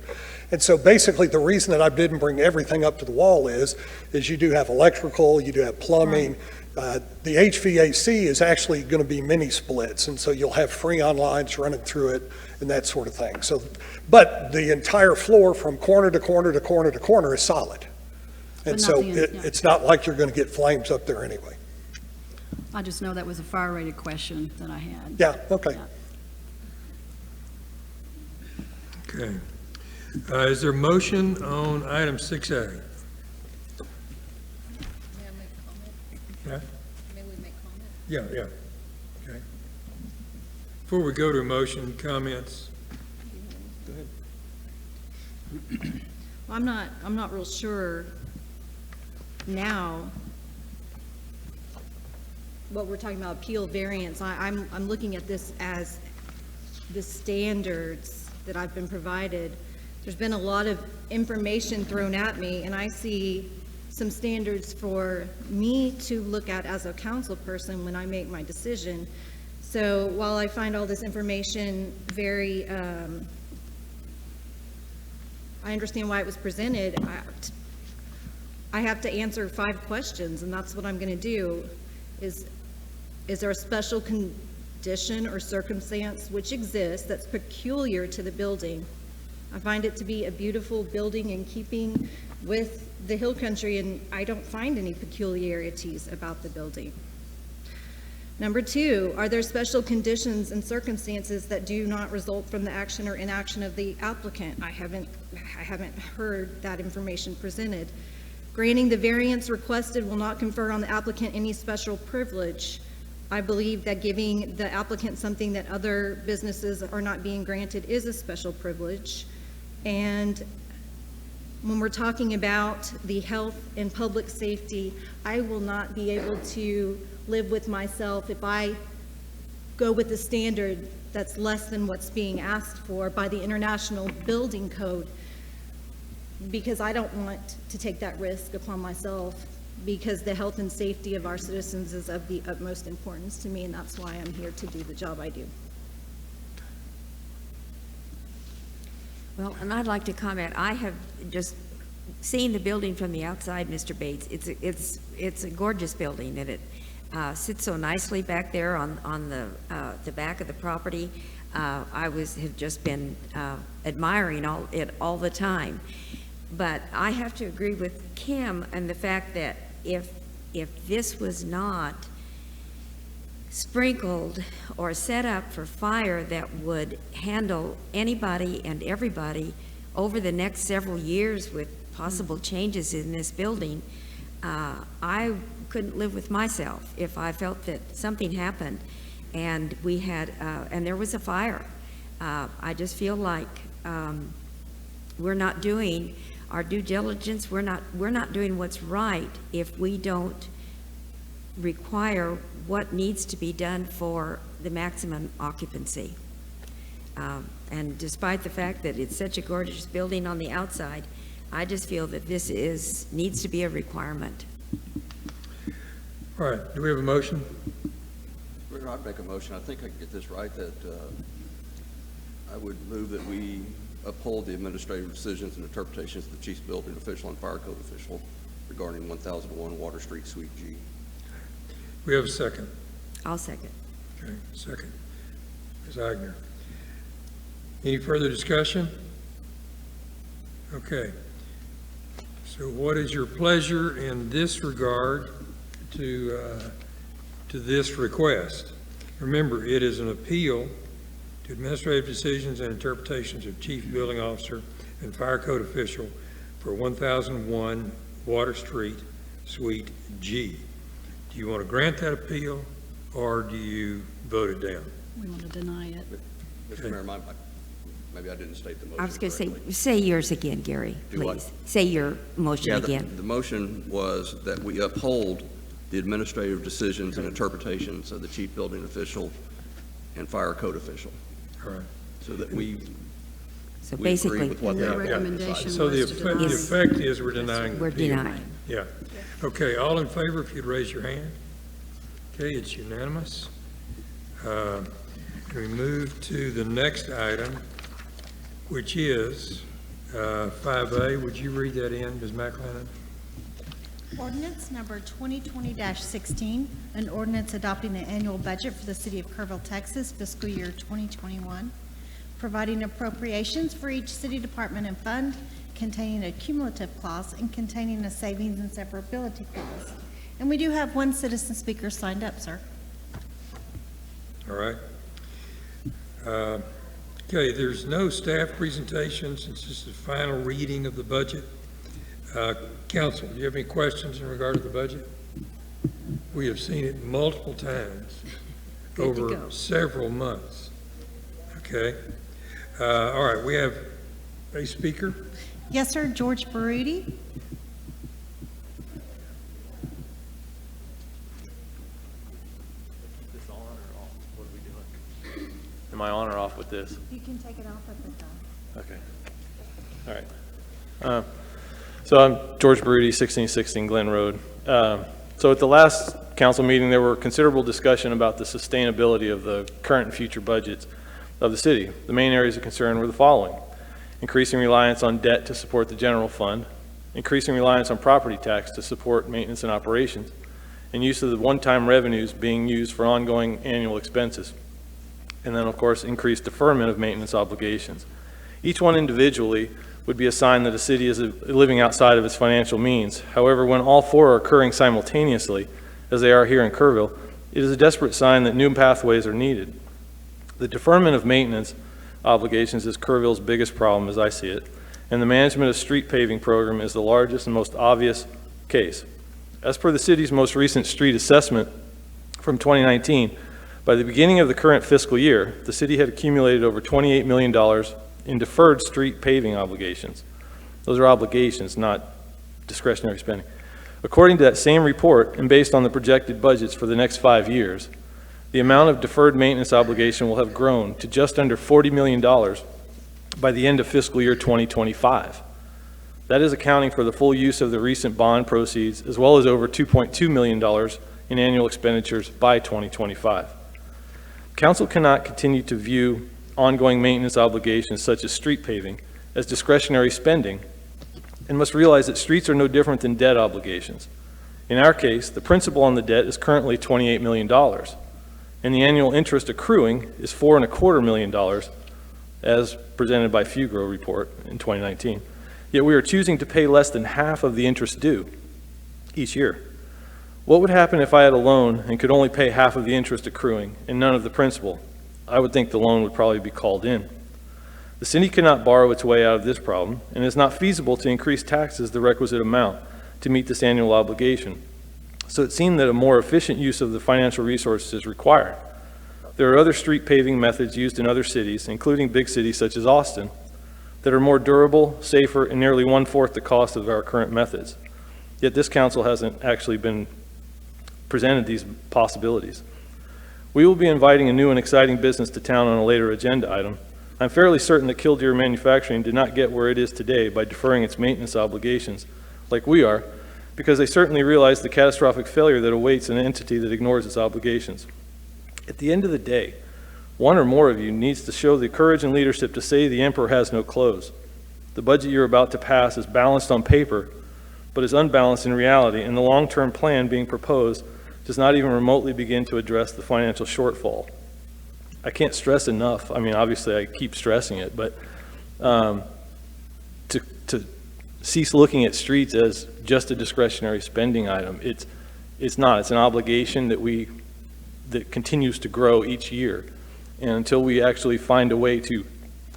And so basically, the reason that I didn't bring everything up to the wall is you do have electrical, you do have plumbing. The HVAC is actually going to be mini splits, and so you'll have Freon lines running through it and that sort of thing. So, but the entire floor from corner to corner to corner to corner is solid. And so it's not like you're going to get flames up there anyway. I just know that was a fire-rated question that I had. Yeah, okay. Yeah. Okay. Is there a motion on item 6A? Yeah? May we make comment? Yeah. Okay. Before we go to a motion, comments? Go ahead. Well, I'm not real sure now what we're talking about, appeal variance. I'm looking at this as the standards that I've been provided. There's been a lot of information thrown at me, and I see some standards for me to look at as a council person when I make my decision. So while I find all this information very, I understand why it was presented, I have to answer 5 questions, and that's what I'm going to do. Is there a special condition or circumstance which exists that's peculiar to the building? I find it to be a beautiful building in keeping with the hill country, and I don't find any peculiarities about the building. Number 2, are there special conditions and circumstances that do not result from the action or inaction of the applicant? I haven't heard that information presented. Granting the variance requested will not confer on the applicant any special privilege. I believe that giving the applicant something that other businesses are not being granted is a special privilege. And when we're talking about the health and public safety, I will not be able to live with myself if I go with the standard that's less than what's being asked for by the International Building Code, because I don't want to take that risk upon myself, because the health and safety of our citizens is of the utmost importance to me, and that's why I'm here to do the job I do. Well, and I'd like to comment, I have just seen the building from the outside, Mr. Bates. It's a gorgeous building, and it sits so nicely back there on the back of the property. I have just been admiring it all the time. But I have to agree with Kim and the fact that if this was not sprinkled or set up for fire that would handle anybody and everybody over the next several years with possible changes in this building, I couldn't live with myself if I felt that something happened and we had, and there was a fire. I just feel like we're not doing our due diligence. We're not doing what's right if we don't require what needs to be done for the maximum occupancy. And despite the fact that it's such a gorgeous building on the outside, I just feel that this needs to be a requirement. All right, do we have a motion? I'd make a motion. I think I can get this right, that I would move that we uphold the administrative decisions and interpretations of the chief building official and fire code official regarding 1001 Water Street, Suite G. We have a second. I'll second. Okay, second. Ms. Agner. Any further discussion? Okay. So what is your pleasure in this regard to this request? Remember, it is an appeal to administrative decisions and interpretations of chief building officer and fire code official for 1001 Water Street, Suite G. Do you want to grant that appeal, or do you vote it down? We want to deny it. Mr. Mayor, maybe I didn't state the motion I was going to correctly. say yours again, Gary, Do what? please. Say your motion Yeah, again. the motion was that we uphold the administrative decisions and interpretations of the chief building official and fire code official. All right. So that we So agree basically, with what And they their have recommendation So the was to effect, the deny. effect is we're denying the we're appeal. denying. Yeah. Okay, all in favor, if you'd raise your hand. Okay, it's unanimous. We move to the next item, which is 5A. Would you read that in, Ms. McLennan? Ordinance number 2020-16, an ordinance adopting the annual budget for the city of Kerrville, Texas, fiscal year 2021, providing appropriations for each city department and fund, containing a cumulative clause, and containing a savings and severability clause. And we do have one citizen speaker signed up, sir. All right. Okay, there's no staff presentation since this is the final reading of the budget. Council, do you have any questions in regard to the budget? We have seen it multiple times Good to over go. several months. Okay. All right, we have a speaker. Yes, sir, George Baruti. This on or off? What are we doing? Am I on or off with this? You can take it off at the top. Okay. All right. So I'm George Baruti, 1616 Glen Road. So at the last council meeting, there were considerable discussion about the sustainability of the current and future budgets of the city. The main areas of concern were the following: increasing reliance on debt to support the general fund, increasing reliance on property tax to support maintenance and operations, and use of the one-time revenues being used for ongoing annual expenses. And then, of course, increased deferment of maintenance obligations. Each one individually would be a sign that a city is living outside of its financial means. However, when all four are occurring simultaneously, as they are here in Kerrville, it is a desperate sign that new pathways are needed. The deferment of maintenance obligations is Kerrville's biggest problem, as I see it, and the management of street paving program is the largest and most obvious case. As per the city's most recent street assessment from 2019, by the beginning of the current fiscal year, the city had accumulated over $28 million in deferred street paving obligations. Those are obligations, not discretionary spending. According to that same report, and based on the projected budgets for the next 5 years, the amount of deferred maintenance obligation will have grown to just under $40 million by the end of fiscal year 2025. That is accounting for the full use of the recent bond proceeds, as well as over $2.2 million in annual expenditures by 2025. Council cannot continue to view ongoing maintenance obligations such as street paving as discretionary spending, and must realize that streets are no different than debt obligations. In our case, the principal on the debt is currently $28 million, and the annual interest accruing is $4.25 million, as presented by Fugro report in 2019. Yet we are choosing to pay less than half of the interest due each year. What would happen if I had a loan and could only pay half of the interest accruing and none of the principal? I would think the loan would probably be called in. The city cannot borrow its way out of this problem, and it is not feasible to increase taxes the requisite amount to meet this annual obligation. So it seemed that a more efficient use of the financial resources is required. There are other street paving methods used in other cities, including big cities such as Austin, that are more durable, safer, and nearly 1/4 the cost of our current methods. Yet this council hasn't actually been presented these possibilities. We will be inviting a new and exciting business to town on a later agenda item. I'm fairly certain that Killdeer Manufacturing did not get where it is today by deferring its maintenance obligations like we are, because they certainly realize the catastrophic failure that awaits an entity that ignores its obligations. At the end of the day, one or more of you needs to show the courage and leadership to say the emperor has no clothes. The budget you're about to pass is balanced on paper, but is unbalanced in reality, and the long-term plan being proposed does not even remotely begin to address the financial shortfall. I can't stress enough, I mean, obviously I keep stressing it, but to cease looking at streets as just a discretionary spending item. It's not. It's an obligation that continues to grow each year. And until we actually find a way to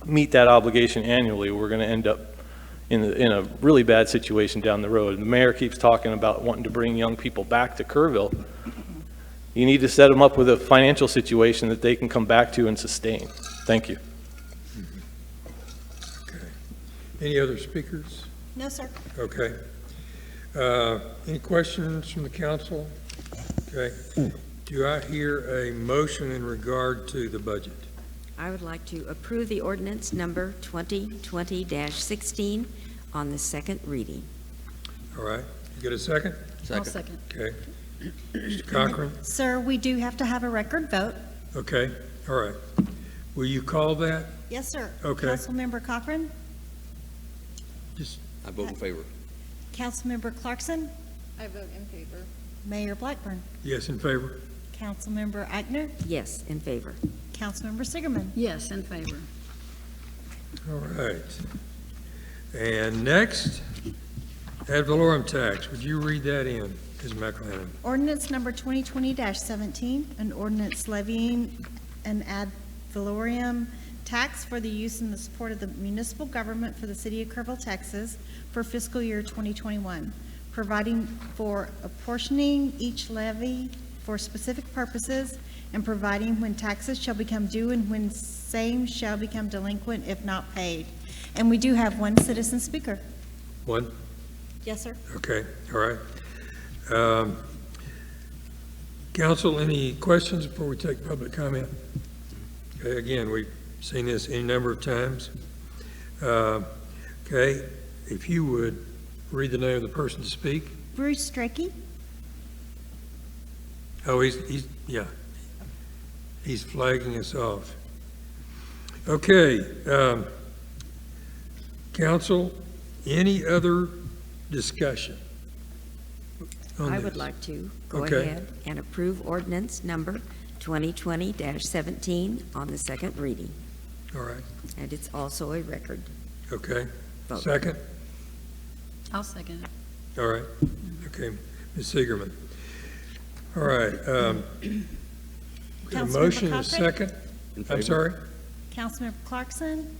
meet that obligation annually, we're going to end up in a really bad situation down the road. And the mayor keeps talking about wanting to bring young people back to Kerrville. You need to set them up with a financial situation that they can come back to and sustain. Thank you. Any other speakers? No, sir. Okay. Any questions from the council? Okay. Do I hear a motion in regard to the budget? I would like to approve the ordinance number 2020-16 on the second reading. All right. You get a second? I'll second. Okay. Mr. Cochran? Sir, we do have to have a record vote. Okay. All right. Will you call that? Yes, sir. Okay. Councilmember Cochran? Just, I vote in favor. Councilmember Clarkson? I vote in favor. Mayor Blackburn? yes, in favor? Councilmember Eichner? Yes, in favor. Councilmember Sigerman? Yes, in favor. All right. And next, ad valorem tax. Would you read that in, Ms. McLennan? Ordinance number 2020-17, an ordinance levying an ad valorem tax for the use and the support of the municipal government for the city of Kerrville, Texas for fiscal year 2021, providing for apportioning each levy for specific purposes and providing when taxes shall become due and when same shall become delinquent if not paid. And we do have one citizen speaker. One? Yes, sir. Okay, all right. Council, any questions before we take public comment? Okay, again, we've seen this any number of times. Okay, if you would read the name of the person to speak. Bruce Strachey. Oh, yeah. He's flagging us off. Okay, council, any other discussion on I this? would like to go Okay. ahead and approve ordinance number 2020-17 on the second reading. All right, And it's also a record okay. vote. Second? I'll second it. All right, okay, Ms. Siegerman. All right, got a Councilmember motion and a Cochran? second? In I'm favor. sorry? Councilmember Clarkson.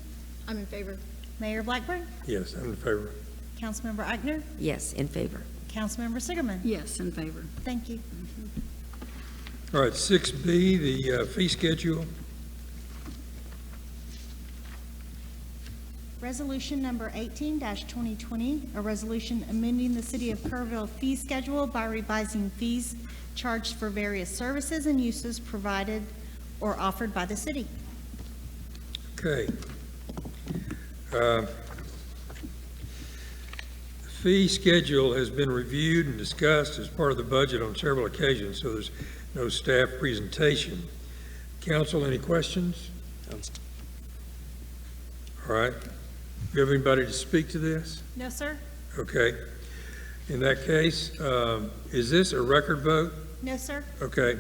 I'm in favor. Mayor Blackburn. Yes, I'm in favor. Councilmember Eichner. Yes, in favor. Councilmember Sigerman. Yes, in favor. Thank you. All right, 6B, the fee schedule. Resolution number 18-2020, a resolution amending the City of Kerrville fee schedule by revising fees charged for various services and uses provided or offered by the city. Okay. The fee schedule has been reviewed and discussed as part of the budget on several occasions, so there's no staff presentation. Council, any questions? All right. Do you have anybody to speak to this? No, sir? Okay. In that case, is this a record vote? No, sir? Okay.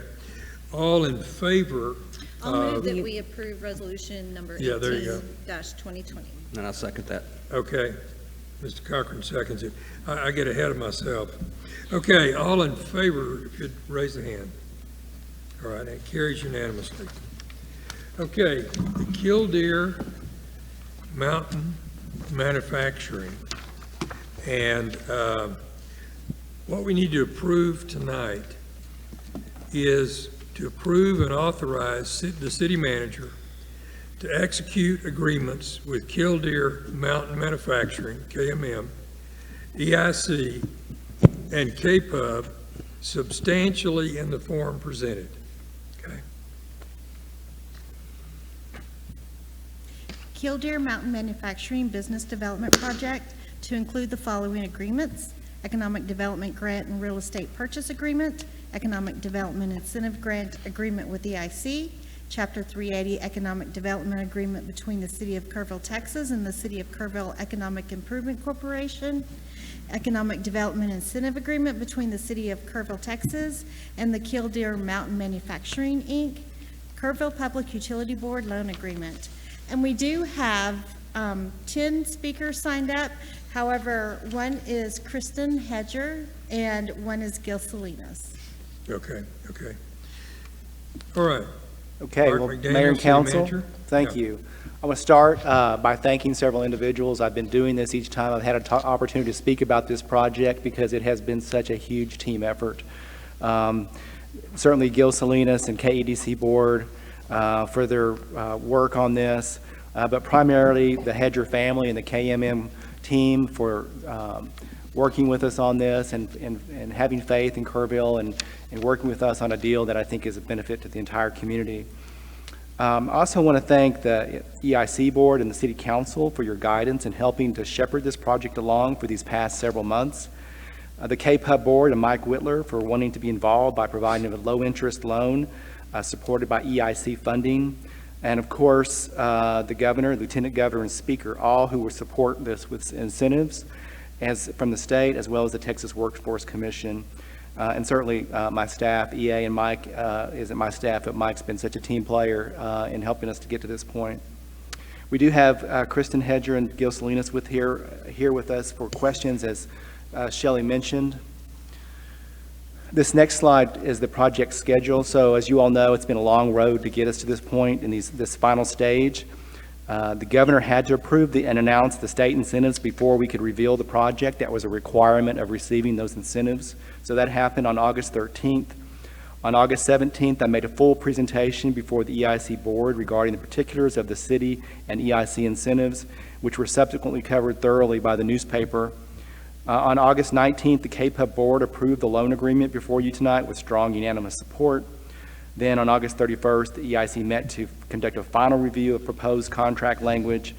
All in favor? I'll move of- that we approve resolution number Yeah, there you go. 18-2020. And I second that. Okay. Mr. Cochran seconds it. I get ahead of myself. Okay, all in favor, if you'd raise the hand. All right, that carries unanimously. Okay, the Killdeer Mountain Manufacturing. And what we need to approve tonight is to approve and authorize the city manager to execute agreements with Killdeer Mountain Manufacturing, KMM, EIC, and KPUB substantially in the form presented. Okay. Killdeer Mountain Manufacturing Business Development Project to include the following agreements: Economic Development Grant and Real Estate Purchase Agreement, Economic Development Incentive Grant Agreement with EIC, Chapter 380 Economic Development Agreement between the City of Kerrville, Texas and the City of Kerrville Economic Improvement Corporation, Economic Development Incentive Agreement between the City of Kerrville, Texas and the Killdeer Mountain Manufacturing, Inc., Kerrville Public Utility Board Loan Agreement. And we do have 10 speakers signed up. However, one is Kristen Hedger and one is Gil Salinas. Okay, okay. All right. Okay, Mark well, McDaniel, Mayor and City Council, Manager. thank Yeah. you. I want to start by thanking several individuals. I've been doing this each time I've had an opportunity to speak about this project because it has been such a huge team effort. Certainly Gil Salinas and KEDC Board for their work on this. but primarily the Hedger family and the KMM team for working with us on this and having faith in Kerrville and working with us on a deal that I think is a benefit to the entire community. I also want to thank the EIC board and the city council for your guidance in helping to shepherd this project along for these past several months. The KPUB board and Mike Whitler for wanting to be involved by providing a low-interest loan supported by EIC funding. And of course, the governor, lieutenant governor, and speaker, all who will support this with incentives from the state as well as the Texas Workforce Commission. And certainly my staff, EA and Mike, isn't my staff, but Mike's been such a team player in helping us to get to this point. We do have Kristen Hedger and Gil Salinas here with us for questions, as Shelley mentioned. This next slide is the project schedule. So as you all know, it's been a long road to get us to this point in this final stage. The governor had to approve and announce the state incentives before we could reveal the project. That was a requirement of receiving those incentives. So that happened on August 13th. On August 17th, I made a full presentation before the EIC board regarding the particulars of the city and EIC incentives, which were subsequently covered thoroughly by the newspaper. On August 19th, the KPUB board approved the loan agreement before you tonight with strong unanimous support. Then on August 31st, the EIC met to conduct a final review of proposed contract language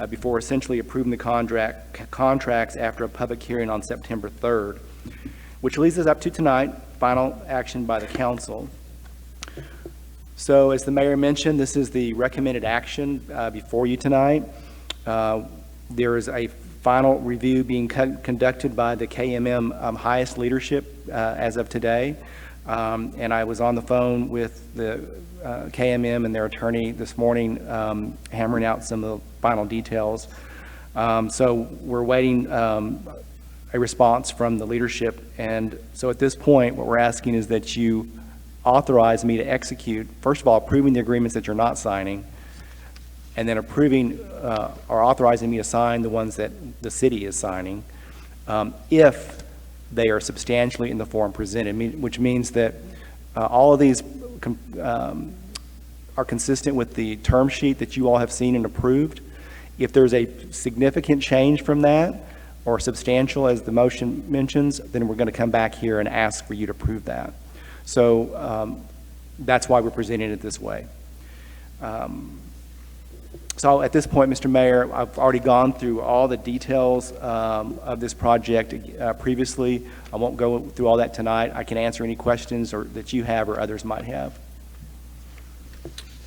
before essentially approving the contracts after a public hearing on September 3rd, which leads us up to tonight, final action by the council. So as the mayor mentioned, this is the recommended action before you tonight. There is a final review being conducted by the KMM highest leadership as of today. And I was on the phone with the KMM and their attorney this morning, hammering out some of the final details. So we're waiting a response from the leadership. And so at this point, what we're asking is that you authorize me to execute, first of all, approving the agreements that you're not signing, and then approving or authorizing me to sign the ones that the city is signing, if they are substantially in the form presented, which means that all of these are consistent with the term sheet that you all have seen and approved. If there's a significant change from that, or substantial as the motion mentions, then we're going to come back here and ask for you to approve that. So that's why we're presenting it this way. So at this point, Mr. Mayor, I've already gone through all the details of this project previously. I won't go through all that tonight. I can answer any questions that you have or others might have.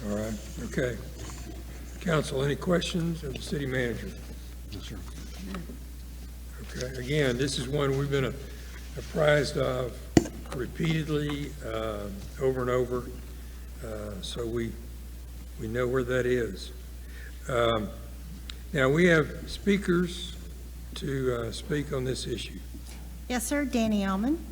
All right, okay. Council, any questions of the city manager? Yes, sir. Okay, again, this is one we've been apprised of repeatedly, over and over, so we know where that is. Now, we have speakers to speak on this issue. Yes, sir. Danny Alman.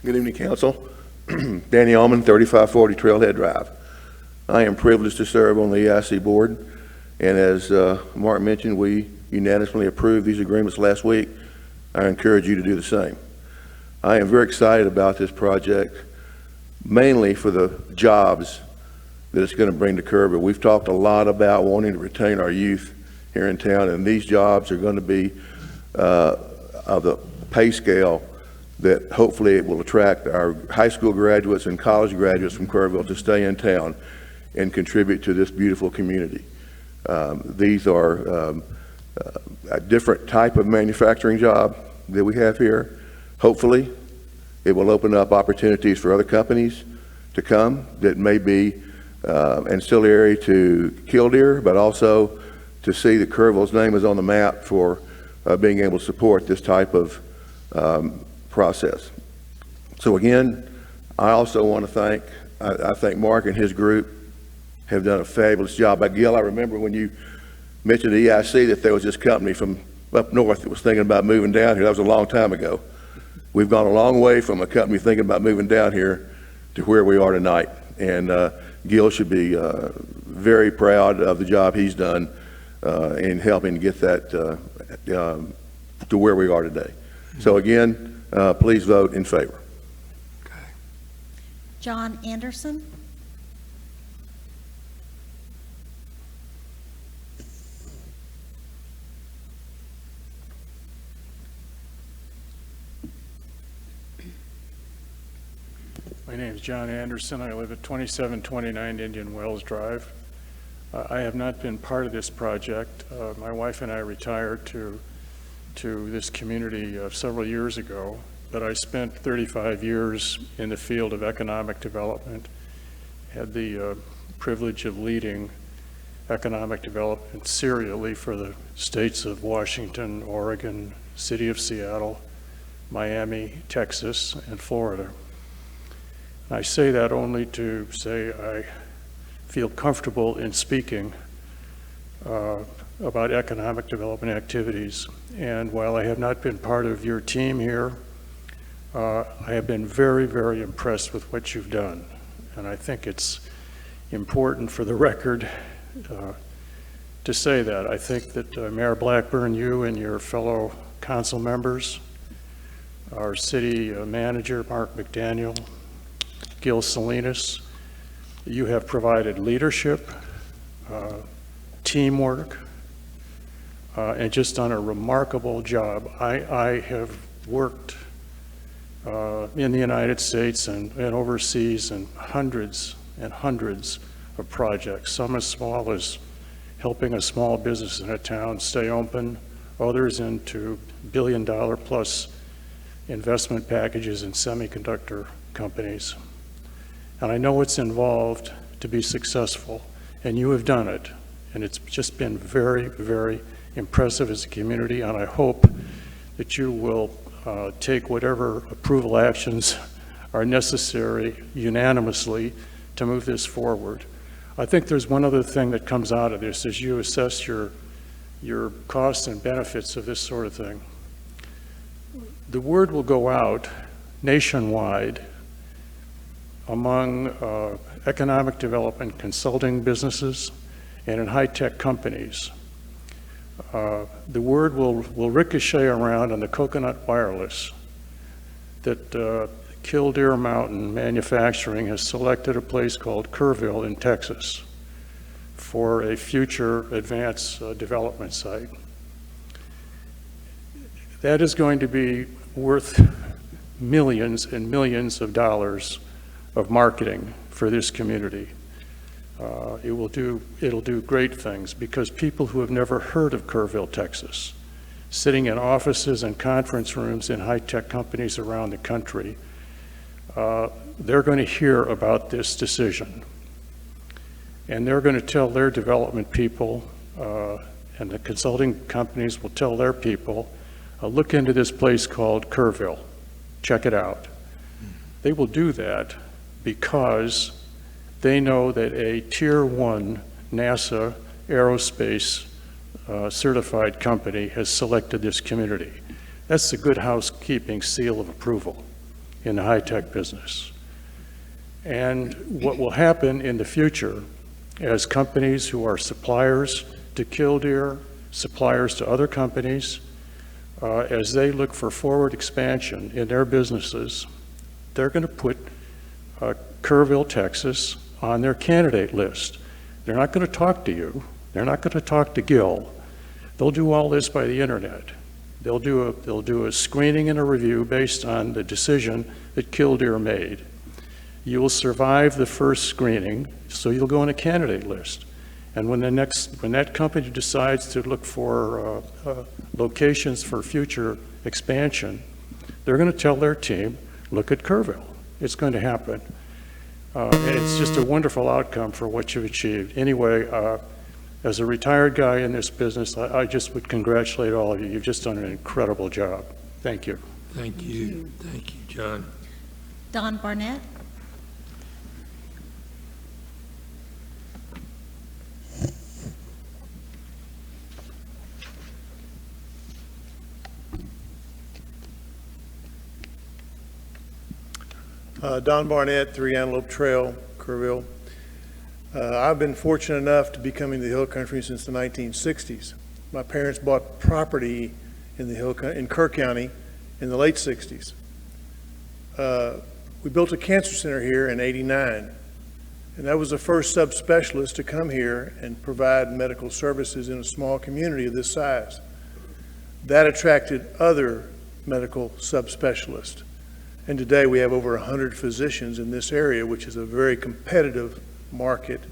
Good evening, Council. Danny Allman, 3540 Trailhead Drive. I am privileged to serve on the EIC board, and as Mark mentioned, we unanimously approved these agreements last week. I encourage you to do the same. I am very excited about this project, mainly for the jobs that it's going to bring to Kerrville. We've talked a lot about wanting to retain our youth here in town, and these jobs are going to be of the pay scale that hopefully it will attract our high school graduates and college graduates from Kerrville to stay in town and contribute to this beautiful community. These are a different type of manufacturing job that we have here. Hopefully, it will open up opportunities for other companies to come that may be ancillary to Killdeer, but also to see that Kerrville's name is on the map for being able to support this type of process. So again, I also want to thank, I think Mark and his group have done a fabulous job. Gil, I remember when you mentioned to EIC that there was this company from up north that was thinking about moving down here. That was a long time ago. We've gone a long way from a company thinking about moving down here to where we are tonight. And Gil should be very proud of the job he's done in helping to get that to where we are today. So again, please vote in favor. John Anderson. My name is John Anderson. I live at 2729 Indian Wells Drive. I have not been part of this project. My wife and I retired to this community several years ago, but I spent 35 years in the field of economic development, had the privilege of leading economic development serially for the states of Washington, Oregon, City of Seattle, Miami, Texas, and Florida. I say that only to say I feel comfortable in speaking about economic development activities. And while I have not been part of your team here, I have been very, very impressed with what you've done. And I think it's important for the record to say that. I think that Mayor Blackburn, you and your fellow council members, our city manager, Mark McDaniel, Gil Salinas, you have provided leadership, teamwork, and just done a remarkable job. I have worked in the United States and overseas in hundreds and hundreds of projects, some as small as helping a small business in a town stay open, others into billion-dollar plus investment packages in semiconductor companies. And I know what's involved to be successful, and you have done it. And it's just been very, very impressive as a community, and I hope that you will take whatever approval actions are necessary unanimously to move this forward. I think there's one other thing that comes out of this as you assess your costs and benefits of this sort of thing. The word will go out nationwide among economic development consulting businesses and in high-tech companies. The word will ricochet around on the coconut wireless that Killdeer Mountain Manufacturing has selected a place called Kerrville in Texas for a future advanced development site. That is going to be worth millions and millions of dollars of marketing for this community. It'll do great things because people who have never heard of Kerrville, Texas, sitting in offices and conference rooms in high-tech companies around the country, they're going to hear about this decision. And they're going to tell their development people, and the consulting companies will tell their people, look into this place called Kerrville, check it out. They will do that because they know that a Tier 1 NASA aerospace certified company has selected this community. That's the good housekeeping seal of approval in the high-tech business. And what will happen in the future as companies who are suppliers to Killdeer, suppliers to other companies, as they look for forward expansion in their businesses, they're going to put Kerrville, Texas on their candidate list. They're not going to talk to you. They're not going to talk to Gil. They'll do all this by the internet. They'll do a screening and a review based on the decision that Killdeer made. You will survive the first screening, so you'll go on a candidate list. And when that company decides to look for locations for future expansion, they're going to tell their team, look at Kerrville. It's going to happen. And it's just a wonderful outcome for what you've achieved. Anyway, as a retired guy in this business, I just would congratulate all of you. You've just done an incredible job. Thank you. Thank you. Thank you, John. Don Barnett. Don Barnett, 3 Antelope Trail, Kerrville. I've been fortunate enough to be coming to the Hill Country since the 1960s. My parents bought property in Kerr County in the late 60s. We built a cancer center here in '89, and that was the first subspecialist to come here and provide medical services in a small community of this size. That attracted other medical subspecialists. And today we have over 100 physicians in this area, which is a very competitive market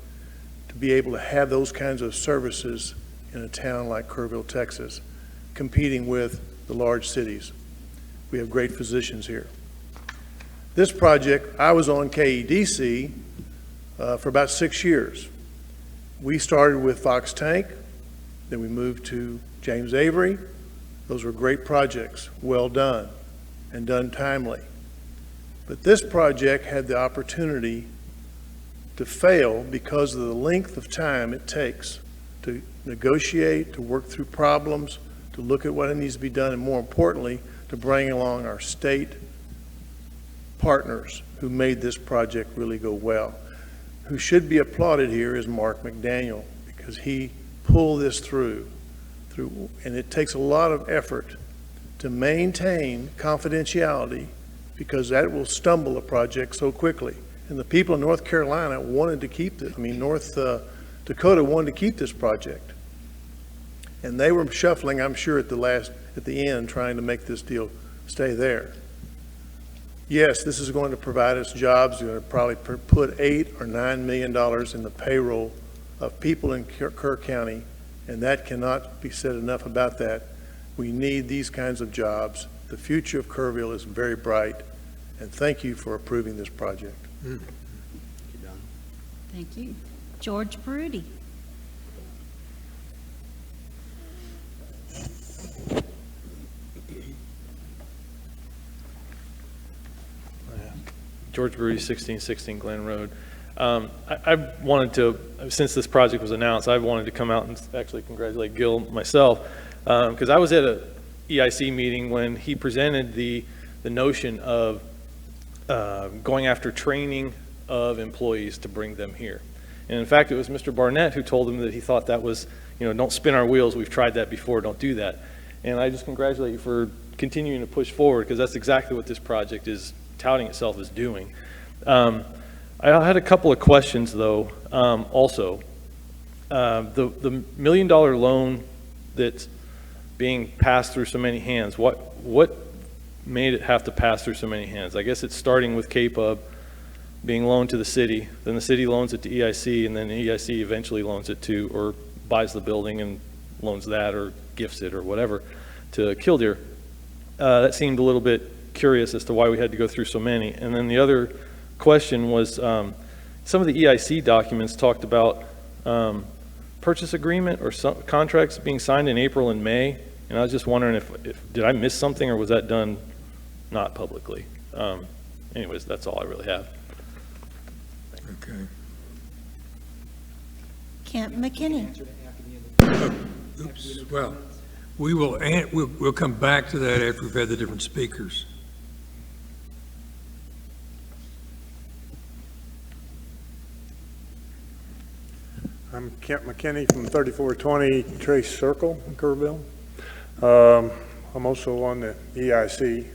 to be able to have those kinds of services in a town like Kerrville, Texas, competing with the large cities. We have great physicians here. This project, I was on KEDC for about 6 years. We started with Fox Tank, then we moved to James Avery. Those were great projects, well done, and done timely. But this project had the opportunity to fail because of the length of time it takes to negotiate, to work through problems, to look at what needs to be done, and more importantly, to bring along our state partners who made this project really go well. Who should be applauded here is Mark McDaniel, because he pulled this through, and it takes a lot of effort to maintain confidentiality, because that will stumble a project so quickly. And the people in North Carolina wanted to keep this, North Dakota wanted to keep this project. And they were shuffling, I'm sure, at the end, trying to make this deal stay there. Yes, this is going to provide us jobs. We're going to probably put $8 or $9 million in the payroll of people in Kerr County, and that cannot be said enough about that. We need these kinds of jobs. The future of Kerrville is very bright, and thank you for approving this project. Thank you. George Baruti. George Baruti, 1616 Glen Road. I wanted to, since this project was announced, I wanted to come out and actually congratulate Gil myself, because I was at a EIC meeting when he presented the notion of going after training of employees to bring them here. And in fact, it was Mr. Barnett who told him that he thought that was, don't spin our wheels, we've tried that before, don't do that. And I just congratulate you for continuing to push forward, because that's exactly what this project is touting itself as doing. I had a couple of questions though. Also, the $1 million loan that's being passed through so many hands, what made it have to pass through so many hands? I guess it's starting with KPUB being loaned to the city, then the city loans it to EIC, and then EIC eventually loans it to, or buys the building and loans that, or gifts it, or whatever, to Killdeer. That seemed a little bit curious as to why we had to go through so many. And then the other question was, some of the EIC documents talked about purchase agreement or some contracts being signed in April and May, and I was just wondering if did I miss something, or was that done not publicly? Anyways, that's all I really have. Okay. Kent McKinney. Oops, well, we'll come back to that after we've had the different speakers. I'm Kent McKinney from 3420 Trace Circle in Kerrville. I'm also on the EIC,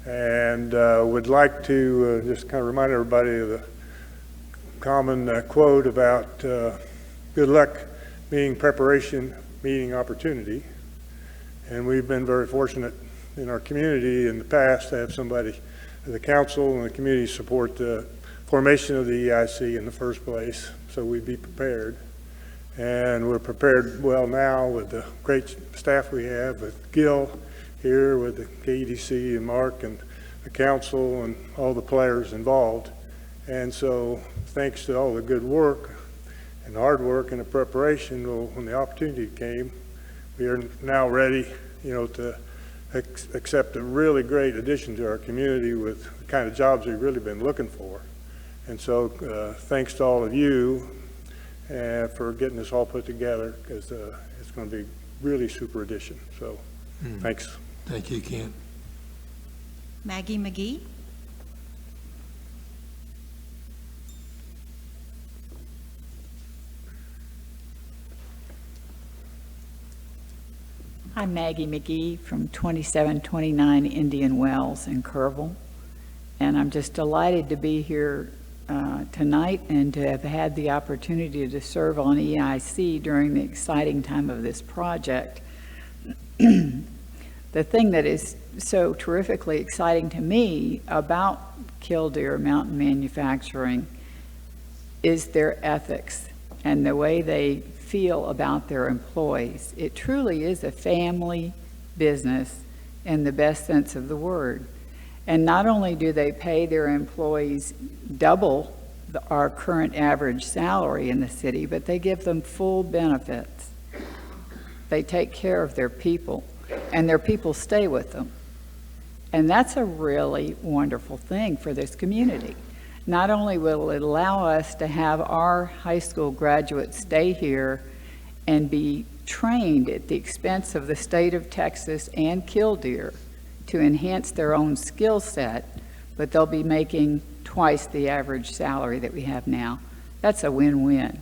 and would like to just kind of remind everybody of the common quote about good luck meaning preparation, meeting opportunity. And we've been very fortunate in our community in the past to have somebody, the council and the community, support the formation of the EIC in the first place, so we'd be prepared. And we're prepared well now with the great staff we have, with Gil here, with the KEDC and Mark and the council and all the players involved. And so thanks to all the good work and hard work and the preparation, when the opportunity came, we are now ready, to accept a really great addition to our community with the kind of jobs we've really been looking for. And so thanks to all of you for getting this all put together, because it's going to be really super addition. So thanks. Thank you, Kent. Maggie McGee. I'm Maggie McGee from 2729 Indian Wells in Kerrville, and I'm just delighted to be here tonight and to have had the opportunity to serve on EIC during the exciting time of this project. The thing that is so terrifically exciting to me about Killdeer Mountain Manufacturing is their ethics and the way they feel about their employees. It truly is a family business in the best sense of the word. And not only do they pay their employees double our current average salary in the city, but they give them full benefits. They take care of their people, and their people stay with them. And that's a really wonderful thing for this community. Not only will it allow us to have our high school graduates stay here and be trained at the expense of the state of Texas and Killdeer to enhance their own skill set, but they'll be making twice the average salary that we have now. That's a win-win.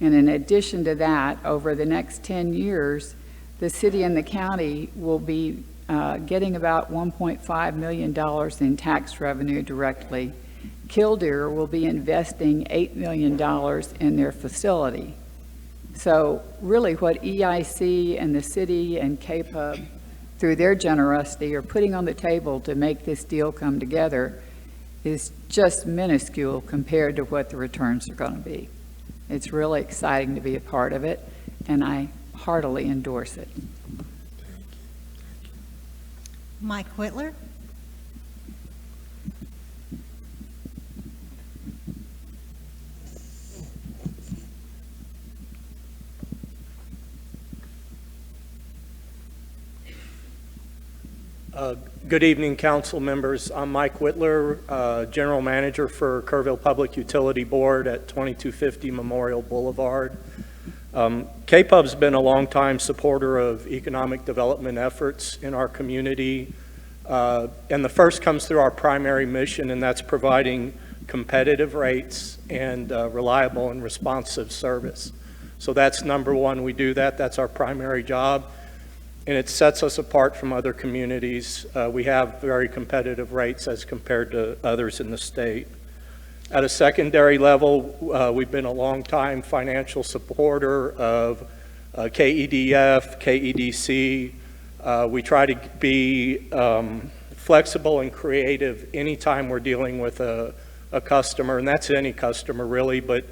And in addition to that, over the next 10 years, the city and the county will be getting about $1.5 million in tax revenue directly. Killdeer will be investing $8 million in their facility. So really what EIC and the city and KPUB, through their generosity, are putting on the table to make this deal come together is just minuscule compared to what the returns are going to be. It's really exciting to be a part of it, and I heartily endorse it. Mike Whitler. Good evening, council members. I'm Mike Whitler, General Manager for Kerrville Public Utility Board at 2250 Memorial Boulevard. KPUB's been a longtime supporter of economic development efforts in our community. And the first comes through our primary mission, and that's providing competitive rates and reliable and responsive service. So that's number one. We do that. That's our primary job. And it sets us apart from other communities. We have very competitive rates as compared to others in the state. At a secondary level, we've been a long-time financial supporter of KEDF, KEDC. We try to be flexible and creative anytime we're dealing with a customer, and that's any customer really, but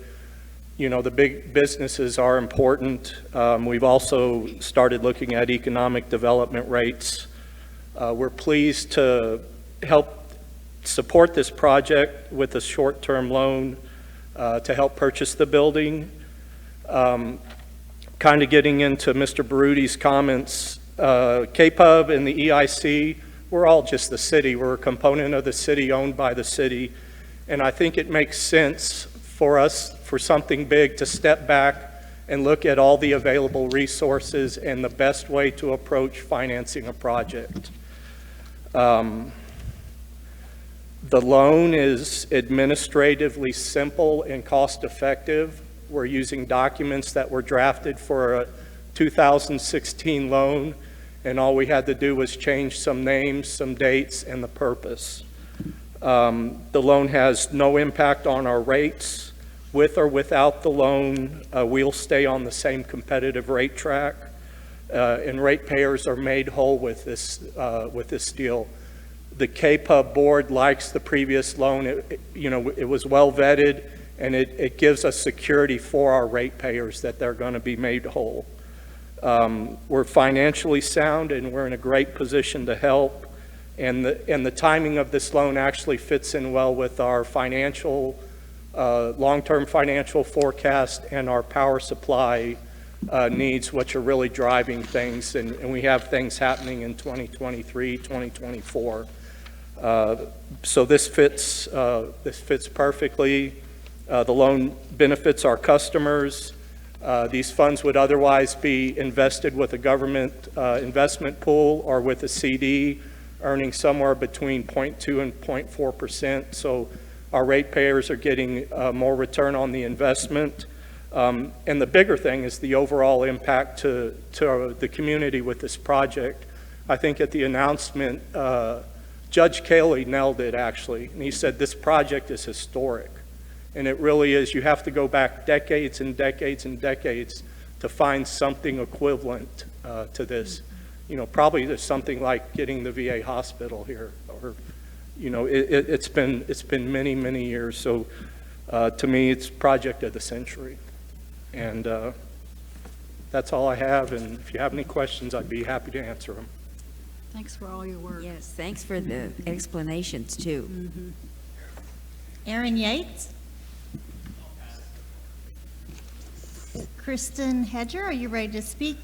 you know, the big businesses are important. We've also started looking at economic development rates. We're pleased to help support this project with a short-term loan to help purchase the building. Kind of getting into Mr. Baruti's comments, KPUB and the EIC, we're all just the city. We're a component of the city, owned by the city. And I think it makes sense for us, for something big, to step back and look at all the available resources and the best way to approach financing a project. The loan is administratively simple and cost-effective. We're using documents that were drafted for a 2016 loan, and all we had to do was change some names, some dates, and the purpose. The loan has no impact on our rates. With or without the loan, we'll stay on the same competitive rate track, and ratepayers are made whole with this deal. The KPUB board likes the previous loan. It was well vetted, and it gives us security for our ratepayers that they're going to be made whole. We're financially sound, and we're in a great position to help. And the timing of this loan actually fits in well with our financial long-term financial forecast and our power supply needs, which are really driving things, and we have things happening in 2023, 2024. So this fits perfectly. The loan benefits our customers. These funds would otherwise be invested with a government investment pool or with a CD, earning somewhere between 0.2 and 0.4%. So our ratepayers are getting more return on the investment. And the bigger thing is the overall impact to the community with this project. I think at the announcement, Judge Cayley nailed it, actually, and he said this project is historic. And it really is. You have to go back decades and decades and decades to find something equivalent to this. You know, probably there's something like getting the VA hospital here, or, you know, it's been many, many years. So to me, it's project of the century. And that's all I have. And if you have any questions, I'd be happy to answer them. Thanks for all your work. Yes, thanks for the explanations, too. Mm-hmm. Aaron Yates? Kristen Hedger, are you ready to speak?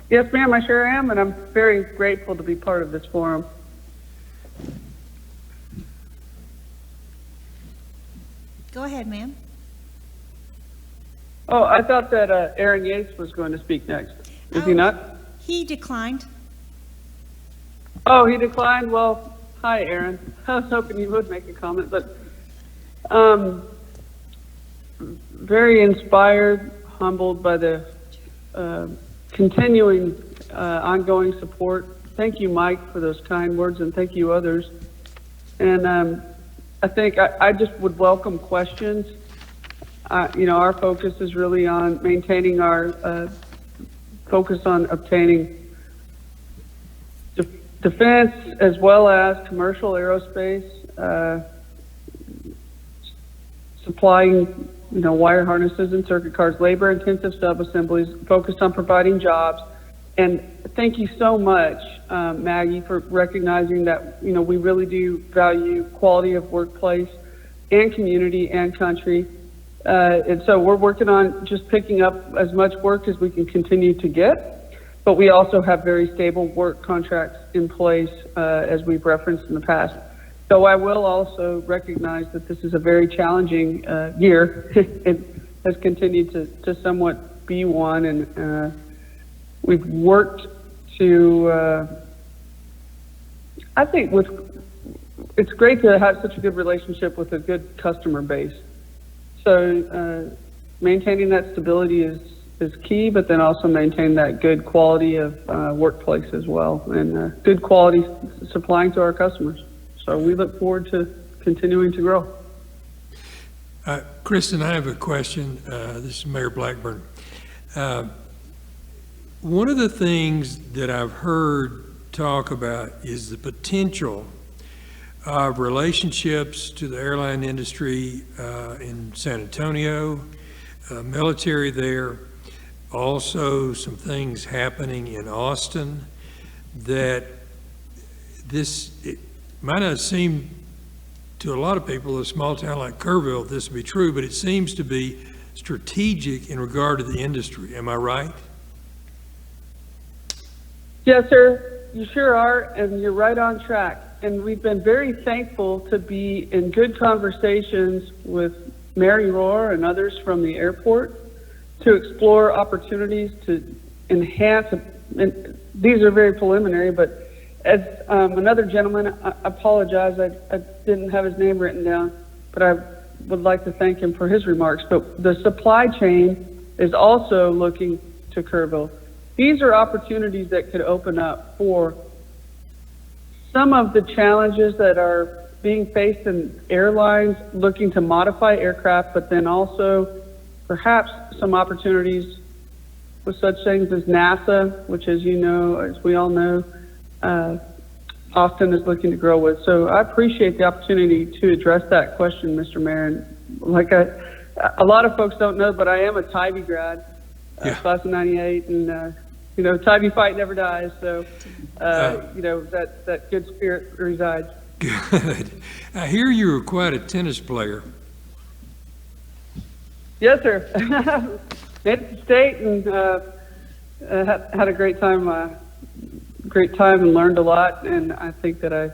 Yes, ma'am, I sure am, and I'm very grateful to be part of this forum. Go ahead, ma'am. Oh, I thought that Aaron Yates was going to speak next. Is he not? He declined. Oh, he declined? Well, hi, Aaron. I was hoping you would make a comment, but very inspired, humbled by the continuing ongoing support. Thank you, Mike, for those kind words, and thank you others. And I think I just would welcome questions. You know, our focus is really on maintaining our focus on obtaining defense as well as commercial aerospace, supplying, you know, wire harnesses and circuit cards, labor-intensive sub-assemblies, focused on providing jobs. And thank you so much, Maggie, for recognizing that, you know, we really do value quality of workplace and community and country. And so we're working on just picking up as much work as we can continue to get, but we also have very stable work contracts in place, as we've referenced in the past. So I will also recognize that this is a very challenging year. It has continued to somewhat be one, and we've worked to, I think it's great to have such a good relationship with a good customer base. So maintaining that stability is key, but then also maintain that good quality of workplace as well, and good quality supplying to our customers. So we look forward to continuing to grow. Kristen, I have a question. This is Mayor Blackburn. One of the things that I've heard talk about is the potential of relationships to the airline industry in San Antonio, military there, also some things happening in Austin, that it might not seem to a lot of people, a small town like Kerrville, this to be true, but it seems to be strategic in regard to the industry. Am I right? Yes, sir, you sure are, and you're right on track. And we've been very thankful to be in good conversations with Mary Rohr and others from the airport to explore opportunities to enhance, and these are very preliminary, but as another gentleman, I apologize, I didn't have his name written down, but I would like to thank him for his remarks. But the supply chain is also looking to Kerrville. These are opportunities that could open up for some of the challenges that are being faced in airlines looking to modify aircraft, but then also perhaps some opportunities with such things as NASA, which, as you know, as we all know, Austin is looking to grow with. So I appreciate the opportunity to address that question, Mr. Mayor. And like a lot of folks don't know, but I am a Tybee grad, class of 98, and you know, Tybee fight never dies. So you know, that good spirit resides. Good. I hear you were quite a tennis player. Yes, sir. Made it to state and had a great time and learned a lot. And I think that I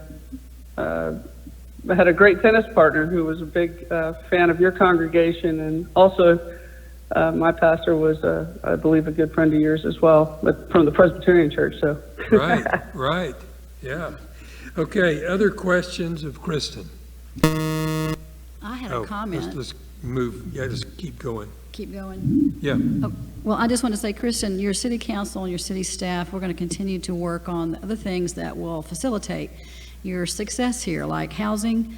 had a great tennis partner who was a big fan of your congregation, and also my pastor was, I believe, a good friend of yours as well, but from the Presbyterian Church. So. Right, yeah. Okay, other questions of Kristen? I had a comment. move, yeah, just keep going. Keep going. Yeah. Oh, well, I just want to say, Kristen, your city council and your city staff, we're going to continue to work on the other things that will facilitate your success here, like housing,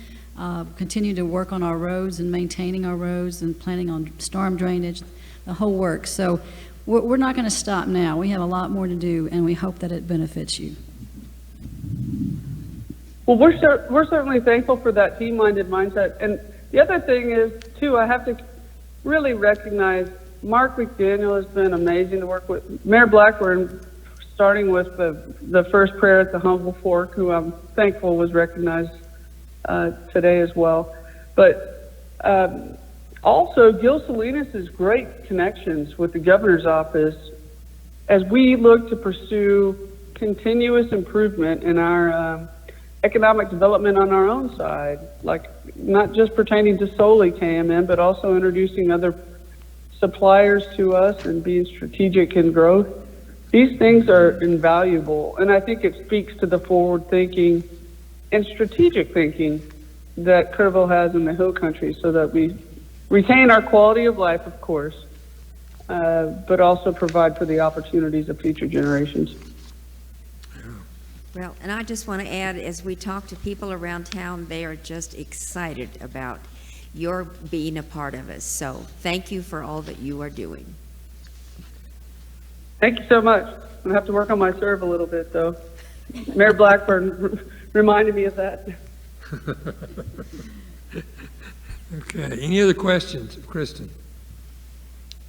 continue to work on our roads and maintaining our roads and planning on storm drainage, the whole works. So we're not going to stop now. We have a lot more to do, and we hope that it benefits you. Well, we're certainly thankful for that team-minded mindset. And the other thing is, too, I have to really recognize Mark McDaniel has been amazing to work with. Mayor Blackburn, starting with the first prayer at the Humble Fork, who I'm thankful was recognized today as well. But also, Gil Salinas' great connections with the governor's office as we look to pursue continuous improvement in our economic development on our own side, like not just pertaining to solely KMN, but also introducing other suppliers to us and being strategic in growth. These things are invaluable, and I think it speaks to the forward thinking and strategic thinking that Kerrville has in the Hill Country, so that we retain our quality of life, of course, but also provide for the opportunities of future generations. Well, and I just want to add, as we talk to people around town, they are just excited about your being a part of us. So thank you for all that you are doing. Thank you so much. I'm going to have to work on my serve a little bit, though. Mayor Blackburn reminded me of that. Okay, any other questions of Kristen?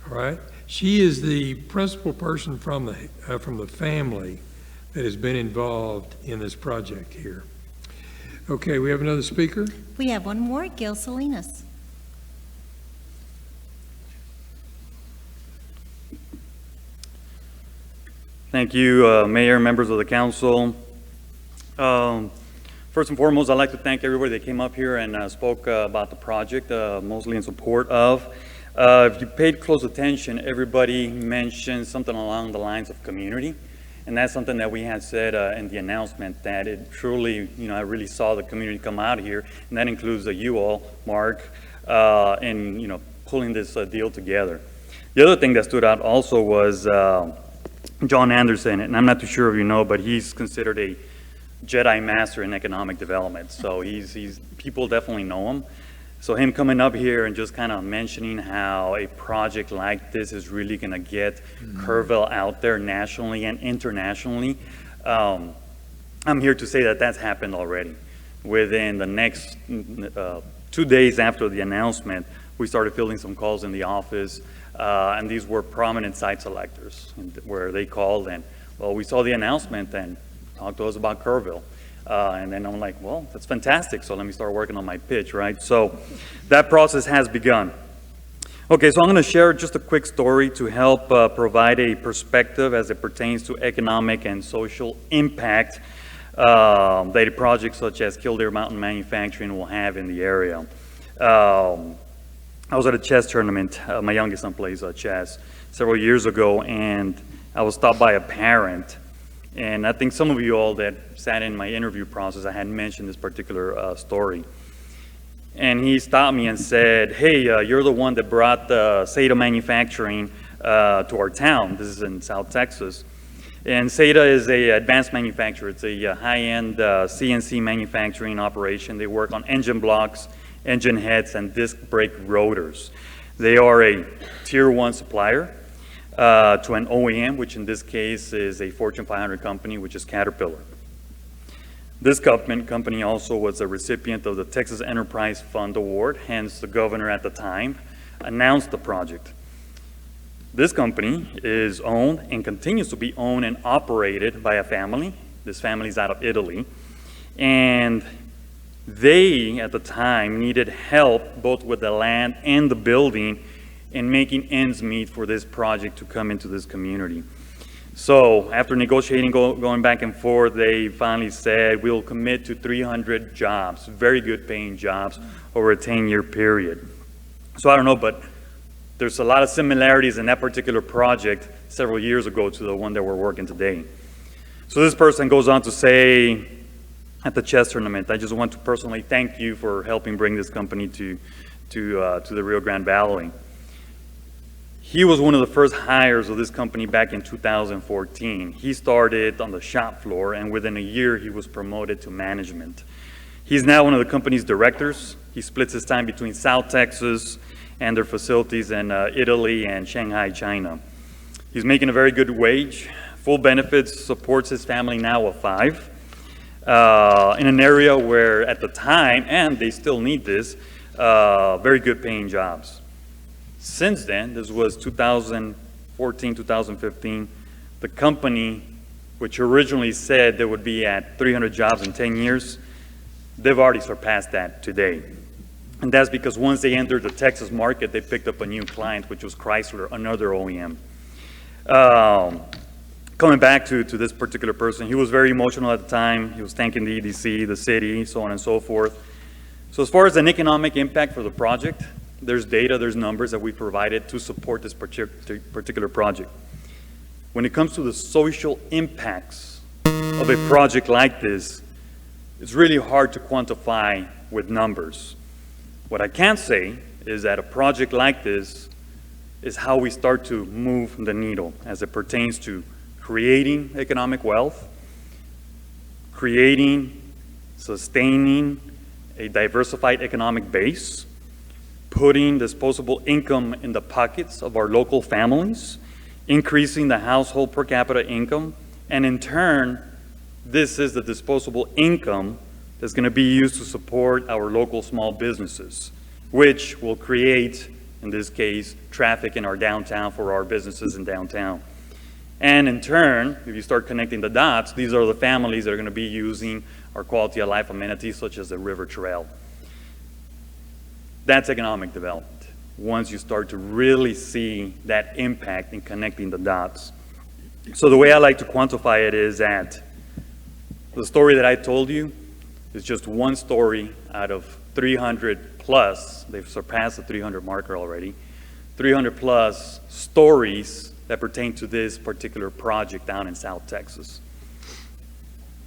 All right, she is the principal person from the family that has been involved in this project here. Okay, we have another speaker. We have one more, Gil Salinas. Thank you, Mayor, members of the council. First and foremost, I'd like to thank everybody that came up here and spoke about the project, mostly in support of. If you paid close attention, everybody mentioned something along the lines of community. And that's something that we had said in the announcement, that it truly, I really saw the community come out here, and that includes you all, Mark, and, pulling this deal together. The other thing that stood out also was John Anderson, and I'm not too sure if you know, but he's considered a Jedi master in economic development. So people definitely know him. So him coming up here and just kind of mentioning how a project like this is really going to get Kerrville out there nationally and internationally, I'm here to say that that's happened already. Within the next 2 days after the announcement, we started fielding some calls in the office, and these were prominent site selectors where they called and, well, we saw the announcement and talked to us about Kerrville. And then I'm like, well, that's fantastic. So let me start working on my pitch, right? So that process has begun. Okay, so I'm going to share just a quick story to help provide a perspective as it pertains to economic and social impact that a project such as Kildare Mountain Manufacturing will have in the area. I was at a chess tournament. My youngest son plays chess several years ago, and I was stopped by a parent. And I think some of you all that sat in my interview process, I had mentioned this particular story. And he stopped me and said, hey, you're the one that brought the Seda Manufacturing to our town. This is in South Texas. And Seda is an advanced manufacturer. It's a high-end CNC manufacturing operation. They work on engine blocks, engine heads, and disc brake rotors. They are a tier 1 supplier to an OEM, which in this case is a Fortune 500 company, which is Caterpillar. This company also was a recipient of the Texas Enterprise Fund Award, hence the governor at the time announced the project. This company is owned and continues to be owned and operated by a family. This family is out of Italy. And they, at the time, needed help both with the land and the building in making ends meet for this project to come into this community. So after negotiating, going back and forth, they finally said, we'll commit to 300 jobs, very good paying jobs over a 10-year period. So I don't know, but there's a lot of similarities in that particular project several years ago to the one that we're working today. So this person goes on to say at the chess tournament, I just want to personally thank you for helping bring this company to to the Rio Grande Valley. He was one of the first hires of this company back in 2014. He started on the shop floor, and within a year, he was promoted to management. He's now one of the company's directors. He splits his time between South Texas and their facilities in Italy and Shanghai, China. He's making a very good wage, full benefits, supports his family now of 5, in an area where at the time, and they still need this, very good paying jobs. Since then, this was 2014, 2015, the company, which originally said there would be at 300 jobs in 10 years, they've already surpassed that today. And that's because once they entered the Texas market, they picked up a new client, which was Chrysler, another OEM. Coming back to this particular person, he was very emotional at the time. He was thanking the EDC, the city, so on and so forth. So as far as an economic impact for the project, there's data, there's numbers that we provided to support this particular project. When it comes to the social impacts of a project like this, it's really hard to quantify with numbers. What I can say is that a project like this is how we start to move the needle as it pertains to creating economic wealth, creating, sustaining a diversified economic base, putting disposable income in the pockets of our local families, increasing the household per capita income, and in turn, this is the disposable income that's going to be used to support our local small businesses, which will create, in this case, traffic in our downtown for our businesses in downtown. And in turn, if you start connecting the dots, these are the families that are going to be using our quality of life amenities such as the river trail. That's economic development, once you start to really see that impact in connecting the dots. So the way I like to quantify it is that the story that I told you is just one story out of 300 plus, they've surpassed the 300 marker already, 300 plus stories that pertain to this particular project down in South Texas.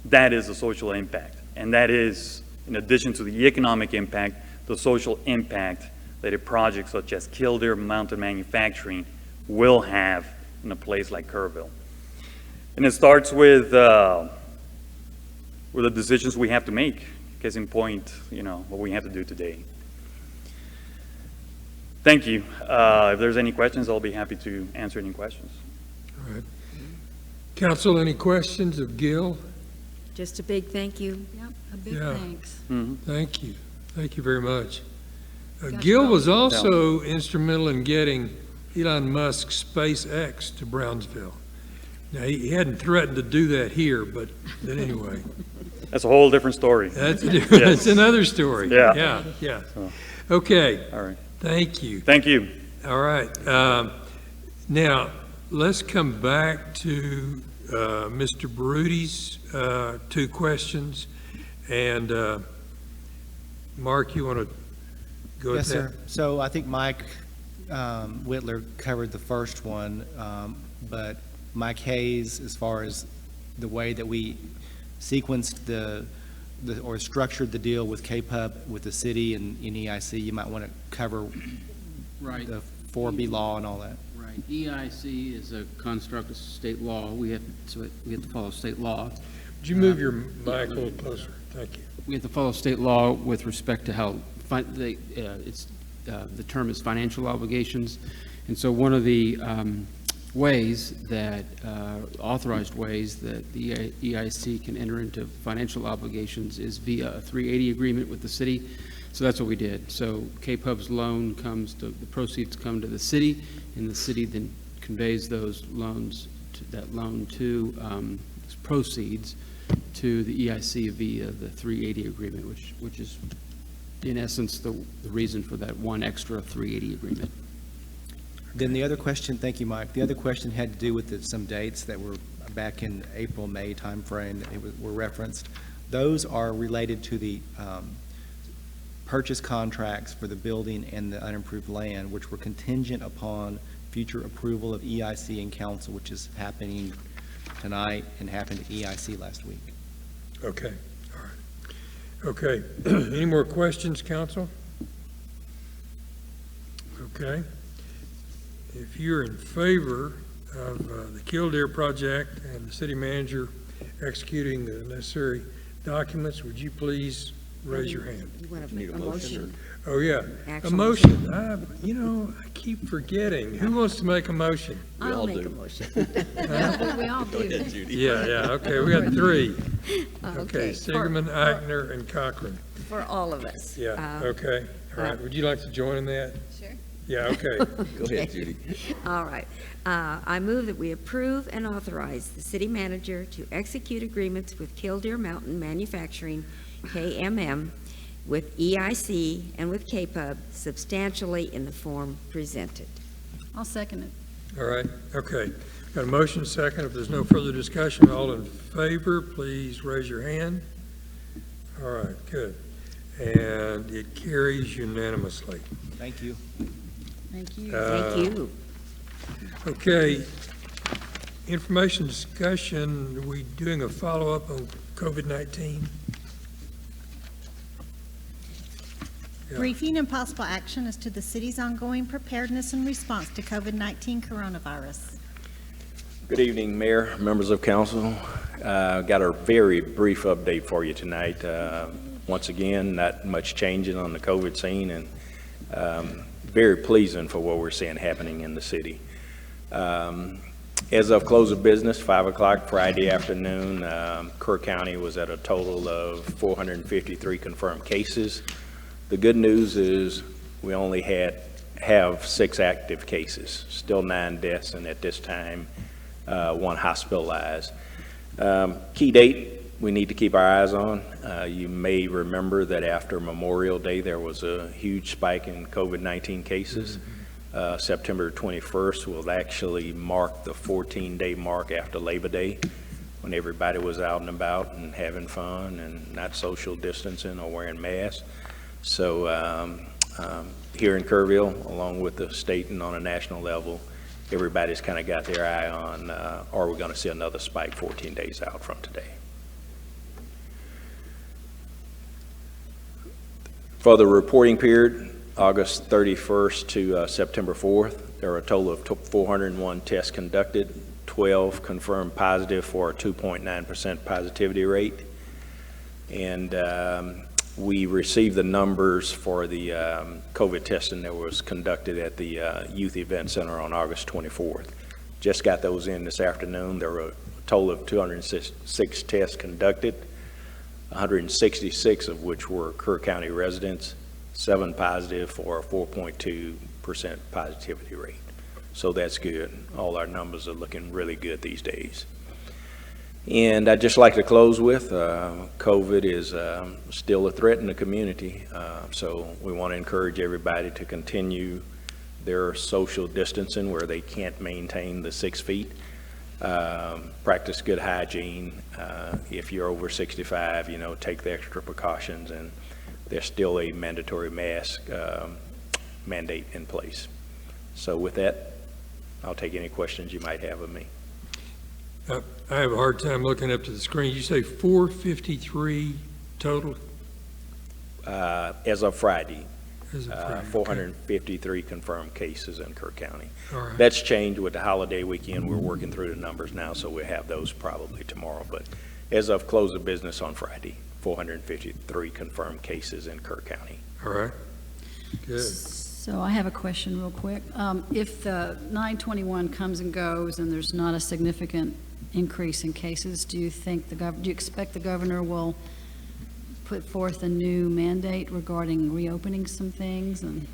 That is the social impact. And that is, in addition to the economic impact, the social impact that a project such as Killdeer Mountain Manufacturing will have in a place like Kerrville. And it starts with the decisions we have to make. Case in point, what we have to do today. Thank you. If there's any questions, I'll be happy to answer any questions. All right. Council, any questions of Gil? Just a big thank you. Yep, a big thanks. Mm-hmm. Thank you. Thank you very much. Gil was also instrumental in getting Elon Musk's SpaceX to Brownsville. Now, he hadn't threatened to do that here, but anyway. That's a whole different story. That's another story. Yeah. Yeah. Okay. All right. Thank you. Thank you. All right. Now, let's come back to Mr. Barudi's 2 questions. And Mark, you want to go Yes, at that? sir. So I think Mike Whitler covered the first one, but Mike Hayes, as far as the way that we sequenced or structured the deal with KPUB, with the city and EIC, you might want to cover the 4B law and all that. Right. EIC is a construct of state law. We have to follow state law. Would you move your mic a little closer? Thank you. We have to follow state law with respect to how the term is financial obligations. And so one of the authorized ways that the EIC can enter into financial obligations is via a 380 agreement with the city. So that's what we did. So KPUB's loan the proceeds come to the city, and the city then conveys those proceeds to the EIC via the 380 agreement, which is in essence the reason for that one extra 380 agreement. Then the other question, thank you, Mike. The other question had to do with some dates that were back in April, May timeframe that were referenced. Those are related to the purchase contracts for the building and the unimproved land, which were contingent upon future approval of EIC and council, which is happening tonight and happened at EIC last week. Okay. All right. Okay. Any more questions, council? Okay. If you're in favor of the Killdeer project and the city manager executing the necessary documents, would you please raise your hand? You want to make a motion? Oh, yeah, a Actual motion. I keep forgetting. Who wants to make a motion? I'll make a motion. We all do. Yeah, okay, we got three. Okay, Okay, Sigerman, Eichner, and Cochran. For all of us. Yeah, okay, all right. Would you like to join in that? Sure. Yeah, okay. Go ahead, Judy. All right. I move that we approve and authorize the city manager to execute agreements with Killdeer Mountain Manufacturing, KMM, with EIC and with KPUB substantially in the form presented. I'll second it. All right, okay. Got a motion second. If there's no further discussion, all in favor, please raise your hand. All right, good. And it carries unanimously. Thank you. Thank you. Thank you. Okay, information discussion, are we doing a follow-up on COVID-19? Yeah. Briefing and possible action as to the city's ongoing preparedness and response to COVID-19 coronavirus. Good evening, Mayor, members of council. Got a very brief update for you tonight. Once again, not much changing on the COVID scene, and very pleasing for what we're seeing happening in the city. As of close of business, 5 o'clock Friday afternoon, Kerr County was at a total of 453 confirmed cases. The good news is we only have 6 active cases, still 9 deaths, and at this time, 1 hospitalized. Key date we need to keep our eyes on. You may remember that after Memorial Day, there was a huge spike in COVID-19 cases. September 21st will actually mark the 14-day mark after Labor Day, when everybody was out and about and having fun and not social distancing or wearing masks. So here in Kerrville, along with the state and on a national level, everybody's kind of got their eye on, are we going to see another spike 14 days out from today? For the reporting period, August 31st to September 4th, there are a total of 401 tests conducted, 12 confirmed positive for a 2.9% positivity rate. And we received the numbers for the COVID testing that was conducted at the Youth Event Center on August 24th. Just got those in this afternoon. There were a total of 206 tests conducted, 166 of which were Kerr County residents, 7 positive for a 4.2% positivity rate. So that's good. All our numbers are looking really good these days. And I'd just like to close with, COVID is still a threat in the community. So we want to encourage everybody to continue their social distancing where they can't maintain the 6 feet. Practice good hygiene. If you're over 65, take the extra precautions, and there's still a mandatory mask mandate in place. So with that, I'll take any questions you might have of me. I have a hard time looking up to the screen. You say 453 total? As of Friday. As of Friday, 453 confirmed cases in Kerr County. All right. That's changed with the holiday weekend. We're working through the numbers now, so we'll have those probably tomorrow. But as of close of business on Friday, 453 confirmed cases in Kerr County. All right. Good. So I have a question real quick. If the 921 comes and goes and there's not a significant increase in cases, do you expect the governor will put forth a new mandate regarding reopening some things? And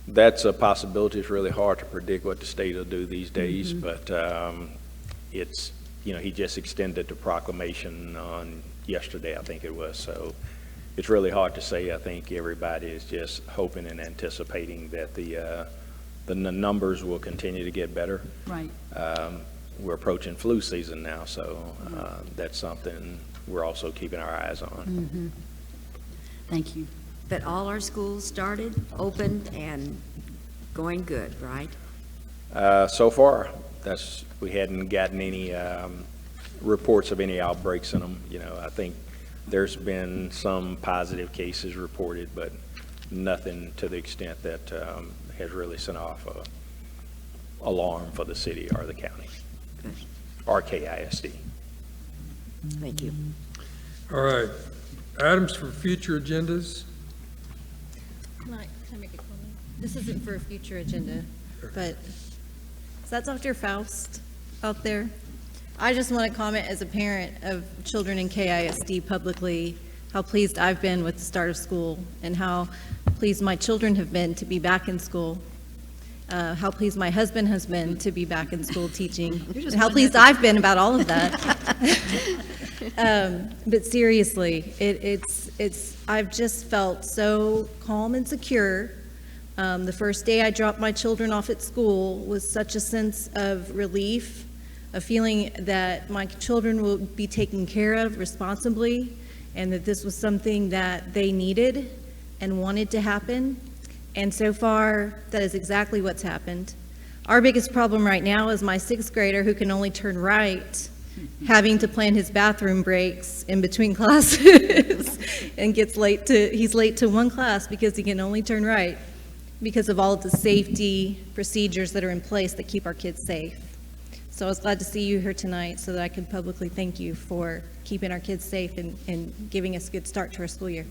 That's a possibility. It's really hard to predict what the state will do these days, but it's, he just extended the proclamation on yesterday, I think it was. So it's really hard to say. I think everybody is just hoping and anticipating that the numbers will continue to get better. Right. We're approaching flu season now, so that's something we're also keeping our eyes on. Thank you. But all our schools started, opened, and going good, right? So far, we hadn't gotten any reports of any outbreaks in them. I think there's been some positive cases reported, but nothing to the extent that has really sent off a alarm for the city or the county, or KISD. Thank you. All right. Items for future agendas. Can I make a comment? This isn't for a future agenda, but is that Dr. Faust out there? I just want to comment as a parent of children in KISD publicly, how pleased I've been with the start of school and how pleased my children have been to be back in school. How pleased my husband has been to be back in school teaching, and how pleased I've been about all of that. But seriously, I've just felt so calm and secure. The first day I dropped my children off at school was such a sense of relief, a feeling that my children will be taken care of responsibly, and that this was something that they needed and wanted to happen. And so far, that is exactly what's happened. Our biggest problem right now is my 6th grader who can only turn right, having to plan his bathroom breaks in between classes and he's late to one class because he can only turn right because of all of the safety procedures that are in place that keep our kids safe. So I was glad to see you here tonight so that I could publicly thank you for keeping our kids safe and giving us a good start to our school year.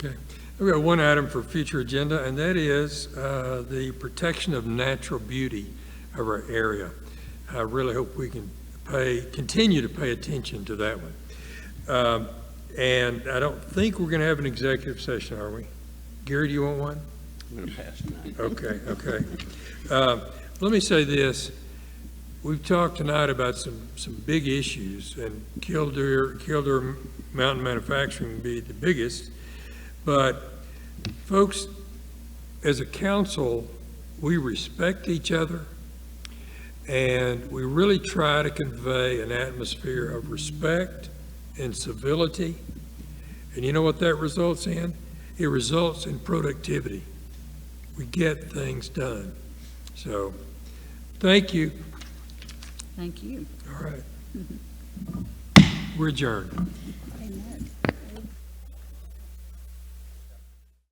Okay. We've got one item for future agenda, and that is the protection of natural beauty of our area. I really hope we can continue to pay attention to that one. And I don't think we're going to have an executive session, are we? Gary, do you want one? I'm going to pass tonight. Okay. Let me say this. We've talked tonight about some big issues, and Kildare Mountain Manufacturing would be the biggest. But folks, as a council, we respect each other, and we really try to convey an atmosphere of respect and civility. And you know what that results in? It results in productivity. We get things done. So, thank you. Thank you. All right. We're adjourned.